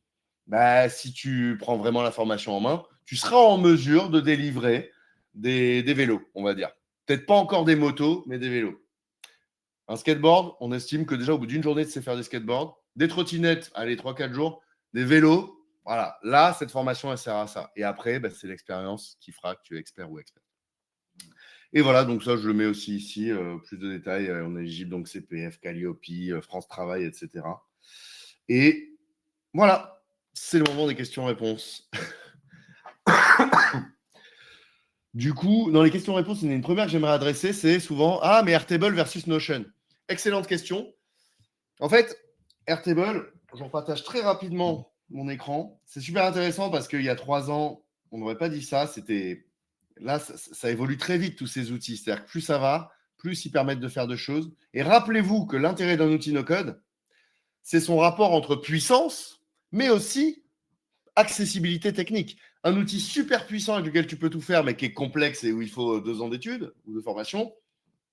si tu prends vraiment la formation en main, tu seras en mesure de délivrer des vélos, on va dire. Peut-être pas encore des motos, mais des vélos. Un skateboard, on estime que déjà au bout d'une journée, tu sais faire des skateboards. Des trottinettes, allez, 3-4 jours. Des vélos, voilà. Là, cette formation, elle sert à ça. Et après, c'est l'expérience qui fera que tu es expert ou expert. Et voilà, donc ça, je le mets aussi ici. Plus de détails, on est éligible, donc CPF, Calliope, France Travail, etc. Et voilà, c'est le moment des questions-réponses. Du coup, dans les questions-réponses, il y en a une première que j'aimerais adresser, c'est souvent « Ah, mais Airtable versus Notion ». Excellente question. En fait, Airtable, j'en partage très rapidement mon écran. C'est super intéressant parce qu'il y a 3 ans, on n'aurait pas dit ça. Là, ça évolue très vite, tous ces outils. C'est-à-dire que plus ça va, plus ils permettent de faire de choses. Et rappelez-vous que l'intérêt d'un outil no-code, c'est son rapport entre puissance, mais aussi accessibilité technique. Un outil super puissant avec lequel tu peux tout faire, mais qui est complexe et où il faut 2 ans d'études ou de formation,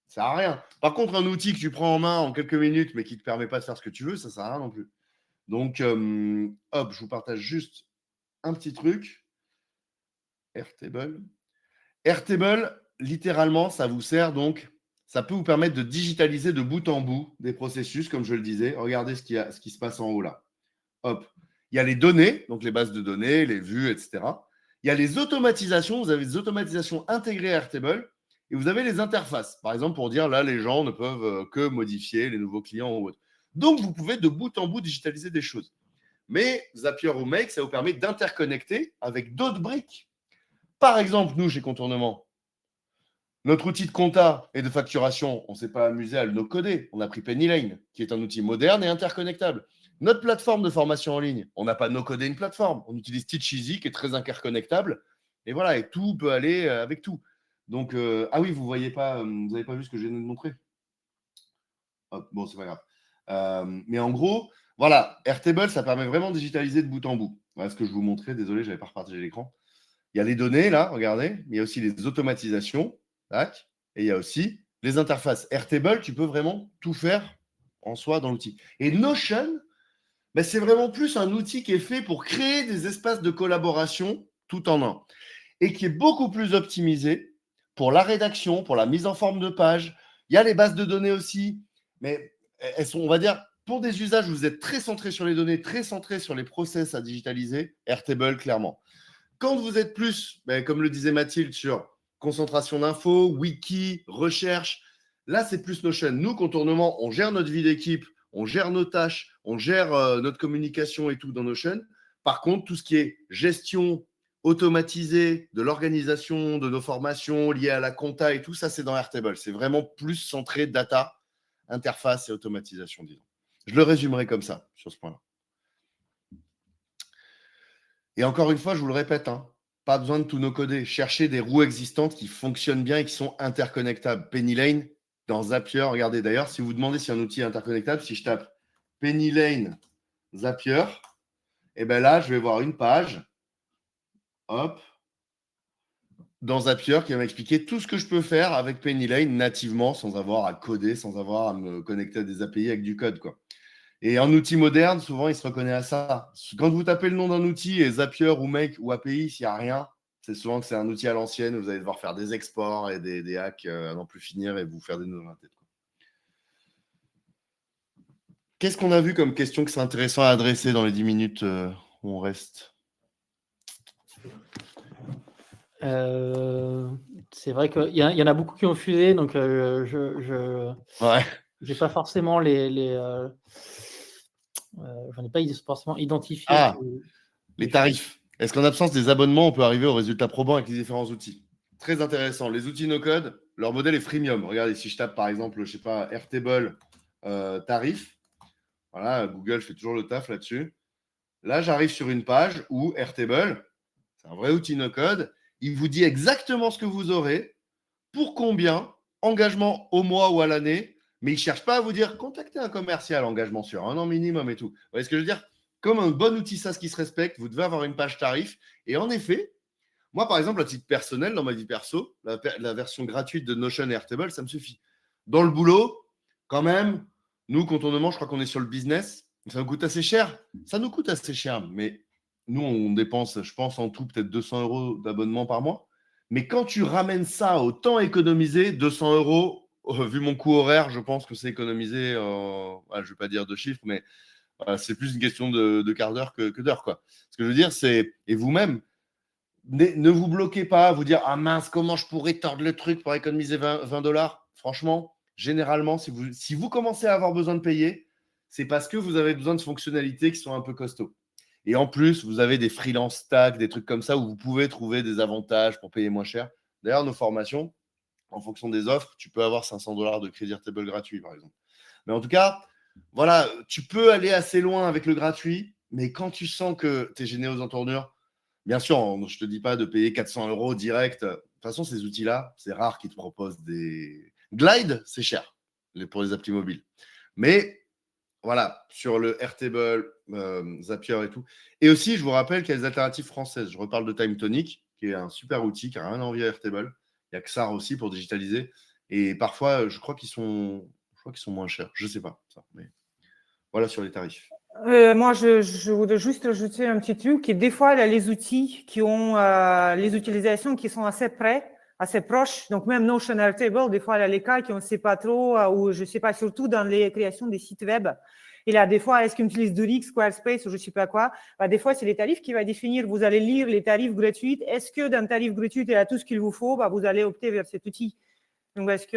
ça sert à rien. Par contre, un outil que tu prends en main en quelques minutes, mais qui ne te permet pas de faire ce que tu veux, ça ne sert à rien non plus. Donc, hop, je vous partage juste un petit truc. Airtable. Airtable, littéralement, ça vous sert donc, ça peut vous permettre de digitaliser de bout en bout des processus, comme je le disais. Regardez ce qui se passe en haut là. Hop. Il y a les données, donc les bases de données, les vues, etc. Il y a les automatisations. Vous avez des automatisations intégrées à Airtable et vous avez les interfaces. Par exemple, pour dire là, les gens ne peuvent que modifier les nouveaux clients ou autre. Donc, vous pouvez de bout en bout digitaliser des choses. Mais Zapier ou Make, ça vous permet d'interconnecter avec d'autres briques. Par exemple, nous, chez Contournement, notre outil de compta et de facturation, on ne s'est pas amusé à le no-coder. On a pris Pennylane, qui est un outil moderne et interconnectable. Notre plateforme de formation en ligne, on n'a pas no-codé une plateforme. On utilise TeachEasy, qui est très interconnectable. Et voilà, et tout peut aller avec tout. Donc, ah oui, vous n'avez pas vu ce que je viens de montrer. Hop, bon, c'est pas grave. Mais en gros, voilà, Airtable, ça permet vraiment de digitaliser de bout en bout. Voilà ce que je vous montrais. Désolé, je n'avais pas repartagé l'écran. Il y a les données, là, regardez. Il y a aussi les automatisations. Tac. Et il y a aussi les interfaces. Airtable, tu peux vraiment tout faire en soi dans l'outil. Et Notion, ben, c'est vraiment plus un outil qui est fait pour créer des espaces de collaboration tout en un et qui est beaucoup plus optimisé pour la rédaction, pour la mise en forme de page. Il y a les bases de données aussi, mais elles sont, on va dire, pour des usages où vous êtes très centré sur les données, très centré sur les process à digitaliser, Airtable, clairement. Quand vous êtes plus, ben, comme le disait Mathilde, sur concentration d'infos, wiki, recherche, là, c'est plus Notion. Nous, contournement, on gère notre vie d'équipe, on gère nos tâches, on gère notre communication et tout dans Notion. Par contre, tout ce qui est gestion automatisée de l'organisation, de nos formations liées à la compta et tout, ça, c'est dans Airtable. C'est vraiment plus centré data, interface et automatisation, disons. Je le résumerai comme ça, sur ce point-là. Et encore une fois, je vous le répète, hein, pas besoin de tout no-coder. Cherchez des roues existantes qui fonctionnent bien et qui sont interconnectables. PennyLane, dans Zapier, regardez d'ailleurs, si vous demandez si un outil est interconnectable, si je tape PennyLane Zapier, et bien là, je vais voir une page, hop, dans Zapier qui va m'expliquer tout ce que je peux faire avec PennyLane nativement, sans avoir à coder, sans avoir à me connecter à des API avec du code, quoi. Et un outil moderne, souvent, il se reconnaît à ça. Quand vous tapez le nom d'un outil et Zapier ou Make ou API, s'il n'y a rien, c'est souvent que c'est un outil à l'ancienne. Vous allez devoir faire des exports et des hacks à n'en plus finir et vous faire des nœuds dans la tête. Qu'est-ce qu'on a vu comme question que c'est intéressant à adresser dans les 10 minutes où on reste? C'est vrai qu'il y en a beaucoup qui ont fusé, donc je n'ai pas forcément j'en ai pas forcément identifié. Les tarifs. Est-ce qu'en absence des abonnements, on peut arriver au résultat probant avec les différents outils? Très intéressant. Les outils no-code, leur modèle est freemium. Regardez, si je tape par exemple, je sais pas, Airtable tarif, voilà, Google fait toujours le taf là-dessus. Là, j'arrive sur une page où Airtable, c'est un vrai outil no-code, il vous dit exactement ce que vous aurez, pour combien, engagement au mois ou à l'année, mais il ne cherche pas à vous dire contactez un commercial, engagement sur 1 an minimum et tout. Vous voyez ce que je veux dire? Comme un bon outil SaaS qui se respecte, vous devez avoir une page tarif. Et en effet, moi, par exemple, à titre personnel, dans ma vie perso, la version gratuite de Notion et Airtable, ça me suffit. Dans le boulot, quand même, nous, contournement, je crois qu'on est sur le business. Ça nous coûte assez cher. Ça nous coûte assez cher. Mais nous, on dépense, je pense, en tout peut-être 200 € d'abonnement par mois. Mais quand tu ramènes ça au temps économisé, 200 €, vu mon coût horaire, je pense que c'est économisé, je ne vais pas dire de chiffres, mais c'est plus une question de quart d'heure que d'heure, quoi. Ce que je veux dire, c'est, et vous-même, ne vous bloquez pas à vous dire ah mince, comment je pourrais tordre le truc pour économiser 20 $. Franchement, généralement, si vous commencez à avoir besoin de payer, c'est parce que vous avez besoin de fonctionnalités qui sont un peu costauds. Et en plus, vous avez des freelance tags, des trucs comme ça où vous pouvez trouver des avantages pour payer moins cher. D'ailleurs, nos formations, en fonction des offres, tu peux avoir 500 $ de crédit Airtable gratuit, par exemple. Mais en tout cas, voilà, tu peux aller assez loin avec le gratuit, mais quand tu sens que tu es gêné aux entournures, bien sûr, je ne te dis pas de payer 400 € direct. De toute façon, ces outils-là, c'est rare qu'ils te proposent des… Glide, c'est cher pour les applis mobiles. Mais voilà, sur le Airtable, Zapier et tout. Et aussi, je vous rappelle qu'il y a des alternatives françaises. Je reparle de TimeTonic, qui est un super outil, qui n'a rien à envier à Airtable. Il y a XAR aussi pour digitaliser. Et parfois, je crois qu'ils sont moins chers. Je ne sais pas. Ça, mais voilà sur les tarifs. Moi, je voudrais juste ajouter un petit truc. Et des fois, il y a les outils qui ont les utilisations qui sont assez près, assez proches. Donc, même Notion, Airtable, des fois, il y a les cas qui on ne sait pas trop, ou je ne sais pas, surtout dans les créations des sites web. Et là, des fois, est-ce qu'on utilise Durex, Squarespace ou je ne sais pas quoi? Bah, des fois, c'est les tarifs qui vont définir. Vous allez lire les tarifs gratuits. Est-ce que dans le tarif gratuit, il y a tout ce qu'il vous faut? Bah, vous allez opter vers cet outil. Donc, parce que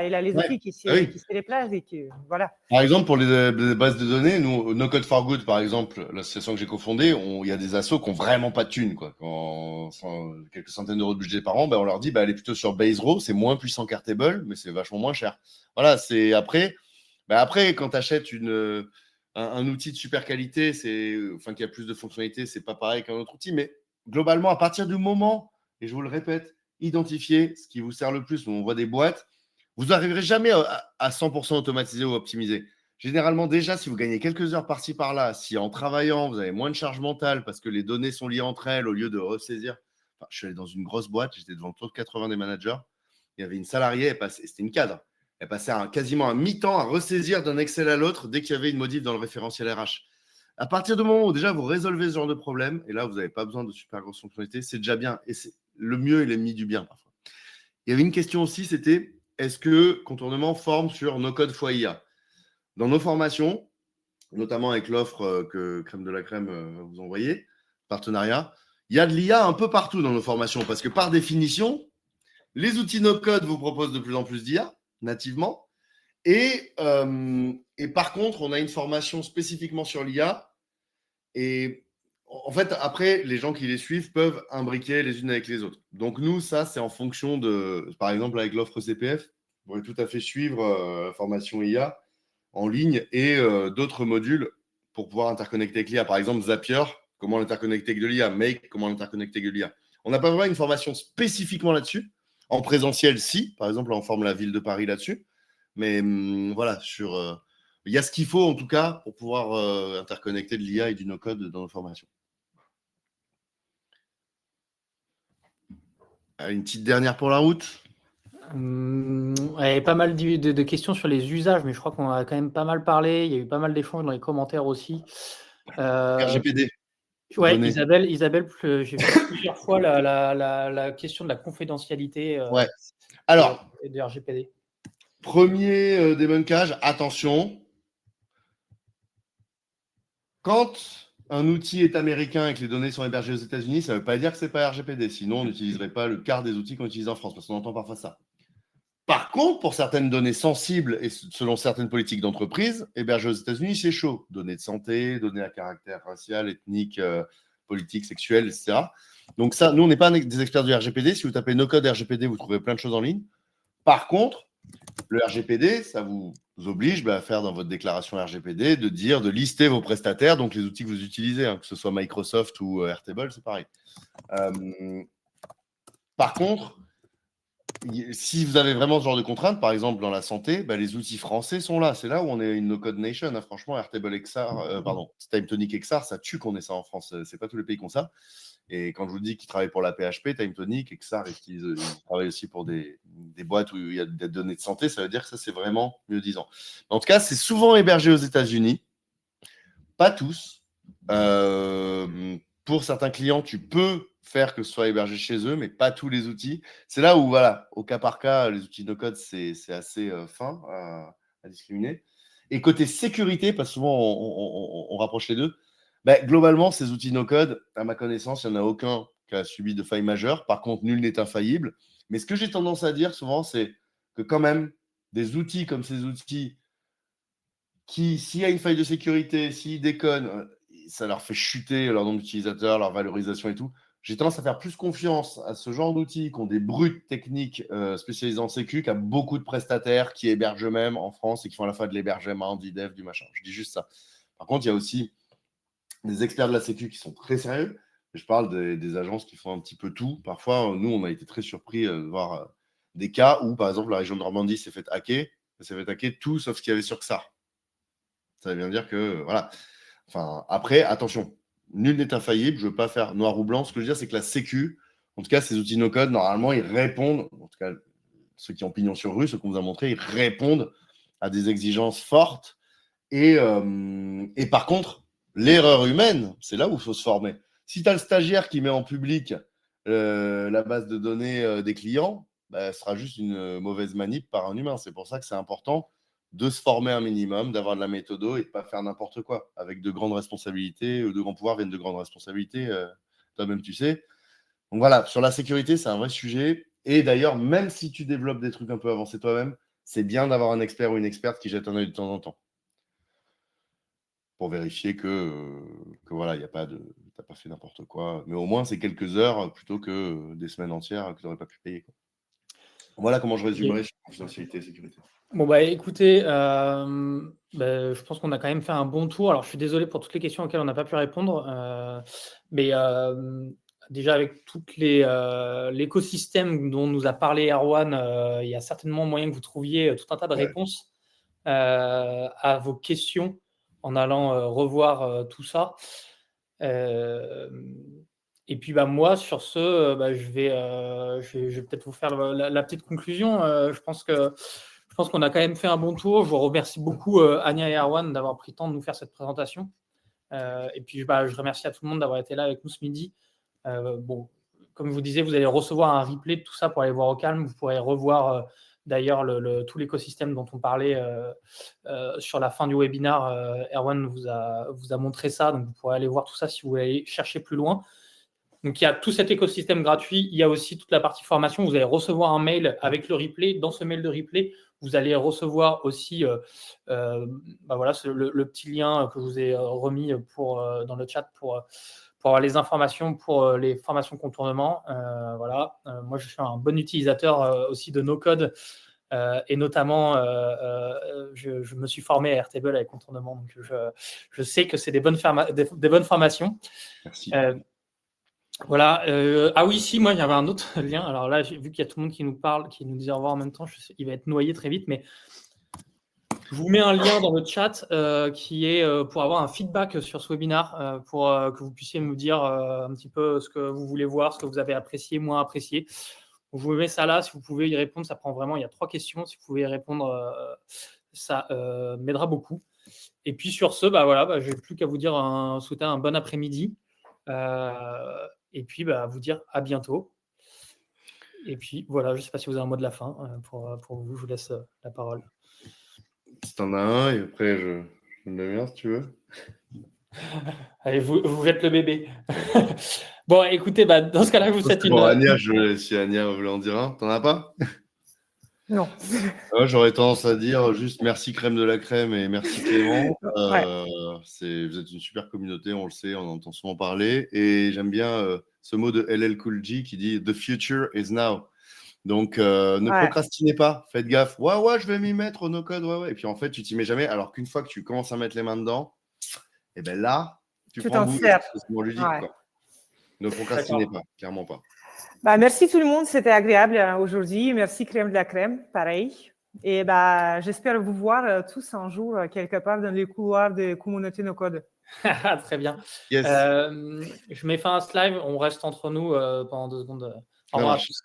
il a les outils qui se déplacent et que voilà. Par exemple, pour les bases de données, nous, No Code for Good, par exemple, l'association que j'ai cofondée, il y a des assos qui n'ont vraiment pas de thunes, quoi. Quelques centaines d'euros de budget par an, on leur dit, allez plutôt sur Baserow, c'est moins puissant qu'Airtable, mais c'est vachement moins cher. Voilà, c'est après, quand tu achètes un outil de super qualité, qui a plus de fonctionnalités, c'est pas pareil qu'un autre outil, mais globalement, à partir du moment, et je vous le répète, identifiez ce qui vous sert le plus. On voit des boîtes, vous n'arriverez jamais à 100% automatisé ou optimisé. Généralement, déjà, si vous gagnez quelques heures par-ci, par-là, si en travaillant, vous avez moins de charge mentale parce que les données sont liées entre elles au lieu de ressaisir. Je suis allé dans une grosse boîte, j'étais devant le top 80 des managers. Il y avait une salariée, c'était une cadre. Elle passait quasiment un mi-temps à ressaisir d'un Excel à l'autre dès qu'il y avait une modif dans le référentiel RH. À partir du moment où déjà vous résolvez ce genre de problème, et là vous n'avez pas besoin de super grosses fonctionnalités, c'est déjà bien. Et c'est le mieux est l'ennemi du bien parfois. Il y avait une question aussi, c'était est-ce que Contournement forme sur No Code x IA? Dans nos formations, notamment avec l'offre que Crème de la Crème vous envoyez, partenariat, il y a de l'IA un peu partout dans nos formations parce que par définition, les outils no code vous proposent de plus en plus d'IA nativement. Et par contre, on a une formation spécifiquement sur l'IA. Et en fait, après, les gens qui les suivent peuvent imbriquer les unes avec les autres. Donc nous, ça, c'est en fonction de, par exemple, avec l'offre CPF, vous pouvez tout à fait suivre la formation IA en ligne et d'autres modules pour pouvoir interconnecter avec l'IA. Par exemple, Zapier, comment l'interconnecter avec de l'IA, Make, comment l'interconnecter avec de l'IA. On n'a pas vraiment une formation spécifiquement là-dessus. En présentiel, si. Par exemple, on forme la ville de Paris là-dessus. Mais voilà, il y a ce qu'il faut en tout cas pour pouvoir interconnecter de l'IA et du no-code dans nos formations. Allez, une petite dernière pour la route. Il y avait pas mal de questions sur les usages, mais je crois qu'on a quand même pas mal parlé. Il y a eu pas mal d'échanges dans les commentaires aussi. RGPD. Ouais, Isabelle, j'ai vu plusieurs fois la question de la confidentialité ouais. Alors, de RGPD. Premier débunkage, attention. Quand un outil est américain et que les données sont hébergées aux États-Unis, ça ne veut pas dire que ce n'est pas RGPD. Sinon, on n'utiliserait pas le quart des outils qu'on utilise en France, parce qu'on entend parfois ça. Par contre, pour certaines données sensibles et selon certaines politiques d'entreprise, hébergées aux États-Unis, c'est chaud. Données de santé, données à caractère racial, ethnique, politique, sexuel, etc. Donc ça, nous, on n'est pas des experts du RGPD. Si vous tapez no code RGPD, vous trouvez plein de choses en ligne. Par contre, le RGPD, ça vous oblige à faire dans votre déclaration RGPD de lister vos prestataires, donc les outils que vous utilisez, que ce soit Microsoft ou Airtable, c'est pareil. Par contre, si vous avez vraiment ce genre de contraintes, par exemple dans la santé, les outils français sont là. C'est là où on est une no-code nation. Franchement, Airtable XR, TimeTonic XR, ça tue qu'on ait ça en France. C'est pas tous les pays qui ont ça. Et quand je vous dis qu'ils travaillent pour la PHP, TimeTonic, XR, ils travaillent aussi pour des boîtes où il y a des données de santé, ça veut dire que ça, c'est vraiment mieux disant. En tout cas, c'est souvent hébergé aux États-Unis. Pas tous. Pour certains clients, tu peux faire que ce soit hébergé chez eux, mais pas tous les outils. C'est là où, voilà, au cas par cas, les outils no-code, c'est assez fin à discriminer. Et côté sécurité, parce que souvent, on rapproche les deux, globalement, ces outils no-code, à ma connaissance, il n'y en a aucun qui a subi de faille majeure. Par contre, nul n'est infaillible. Mais ce que j'ai tendance à dire souvent, c'est que quand même, des outils comme ces outils qui, s'il y a une faille de sécurité, s'ils déconnent, ça leur fait chuter leur nombre d'utilisateurs, leur valorisation et tout. J'ai tendance à faire plus confiance à ce genre d'outils qui ont des brutes techniques spécialisées en sécu qu'à beaucoup de prestataires qui hébergent eux-mêmes en France et qui font à la fois de l'hébergement, du dev, du machin. Je dis juste ça. Par contre, il y a aussi des experts de la sécu qui sont très sérieux. Je parle des agences qui font un petit peu tout. Parfois, nous, on a été très surpris de voir des cas où, par exemple, la région de Normandie s'est fait hacker tout sauf ce qu'il y avait sur XAR. Ça veut bien dire que, voilà. Enfin, après, attention, nul n'est infaillible. Je ne veux pas faire noir ou blanc. Ce que je veux dire, c'est que la sécu, en tout cas, ces outils no-code, normalement, ils répondent, en tout cas, ceux qui ont pignon sur rue, ceux qu'on vous a montré, ils répondent à des exigences fortes. Et par contre, l'erreur humaine, c'est là où il faut se former. Si tu as le stagiaire qui met en public la base de données des clients, ce sera juste une mauvaise manip par un humain. C'est pour ça que c'est important de se former un minimum, d'avoir de la méthodo et de ne pas faire n'importe quoi. Avec de grandes responsabilités, de grands pouvoirs viennent de grandes responsabilités. Toi-même, tu sais. Donc voilà, sur la sécurité, c'est un vrai sujet. Et d'ailleurs, même si tu développes des trucs un peu avancés toi-même, c'est bien d'avoir un expert ou une experte qui jette un œil de temps en temps pour vérifier que voilà, il y a pas de, t'as pas fait n'importe quoi. Mais au moins, c'est quelques heures plutôt que des semaines entières que tu n'aurais pas pu payer, quoi. Voilà comment je résumerais sur confidentialité et sécurité. Bon, écoutez, je pense qu'on a quand même fait un bon tour. Alors, je suis désolé pour toutes les questions auxquelles on n'a pas pu répondre, mais déjà avec toutes l'écosystème dont nous a parlé Erwan, il y a certainement moyen que vous trouviez tout un tas de réponses à vos questions en allant revoir tout ça. Et puis moi, sur ce, je vais peut-être vous faire la petite conclusion. Je pense pense qu'on a quand même fait un bon tour. Je vous remercie beaucoup, Ania et Erwan, d'avoir pris le temps de nous faire cette présentation. Et puis, je remercie à tout le monde d'avoir été là avec nous ce midi. Bon, comme je vous disais, vous allez recevoir un replay de tout ça pour aller voir au calme. Vous pourrez revoir d'ailleurs tout l'écosystème dont on parlait sur la fin du webinaire. Erwan vous a montré ça, donc vous pourrez aller voir tout ça si vous voulez aller chercher plus loin. Donc, il y a tout cet écosystème gratuit. Il y a aussi toute la partie formation. Vous allez recevoir un mail avec le replay. Dans ce mail de replay, vous allez recevoir aussi voilà, le petit lien que je vous ai remis dans le chat pour avoir les informations pour les formations contournement. Voilà. Moi, je suis un bon utilisateur aussi de NoCode. Et notamment, je me suis formé à Airtable avec contournement. Donc, je sais que c'est des bonnes formations. Merci. Voilà. Ah oui, si, moi, il y avait un autre lien. Alors là, j'ai vu qu'il y a tout le monde qui nous parle, qui nous dit au revoir en même temps. Il va être noyé très vite, mais je vous mets un lien dans le chat qui est pour avoir un feedback sur ce webinaire, pour que vous puissiez nous dire un petit peu ce que vous voulez voir, ce que vous avez apprécié, moins apprécié. Je vous mets ça là, si vous pouvez y répondre, ça prend vraiment, il y a 3 questions. Si vous pouvez y répondre, ça m'aidera beaucoup. Et puis sur ce, je n'ai plus qu'à vous dire souhaiter un bon après-midi. Et puis, vous dire à bientôt. Et puis, voilà, je ne sais pas si vous avez un mot de la fin pour vous. Je vous laisse la parole. Si t'en as un, et après, je le mien, si tu veux. Allez, vous êtes le bébé. Bon, écoutez, dans ce cas-là, je vous souhaite une... Bon, Ania, si Ania voulait en dire un, t'en as pas? Non. J'aurais tendance à dire juste merci Crème de la Crème et merci Clément. Ouais. Vous êtes une super communauté, on le sait, on en entend souvent parler. Et j'aime bien ce mot de LL Cool J qui dit « The future is now ». Donc, ne procrastinez pas, faites gaffe. Ouais, je vais m'y mettre au no-code, ouais. Et puis, en fait, tu t'y mets jamais. Alors qu'une fois que tu commences à mettre les mains dedans, et ben là, tu prends goût. C'est mon ludique, quoi. Ne procrastinez pas, clairement pas. Merci tout le monde, c'était agréable aujourd'hui. Merci Crème de la Crème, pareil. Et j'espère vous voir tous un jour quelque part dans les couloirs de communauté no-code. Très bien. Yes. Je mets fin à ce live. On reste entre nous pendant 2 secondes. Au revoir à tous.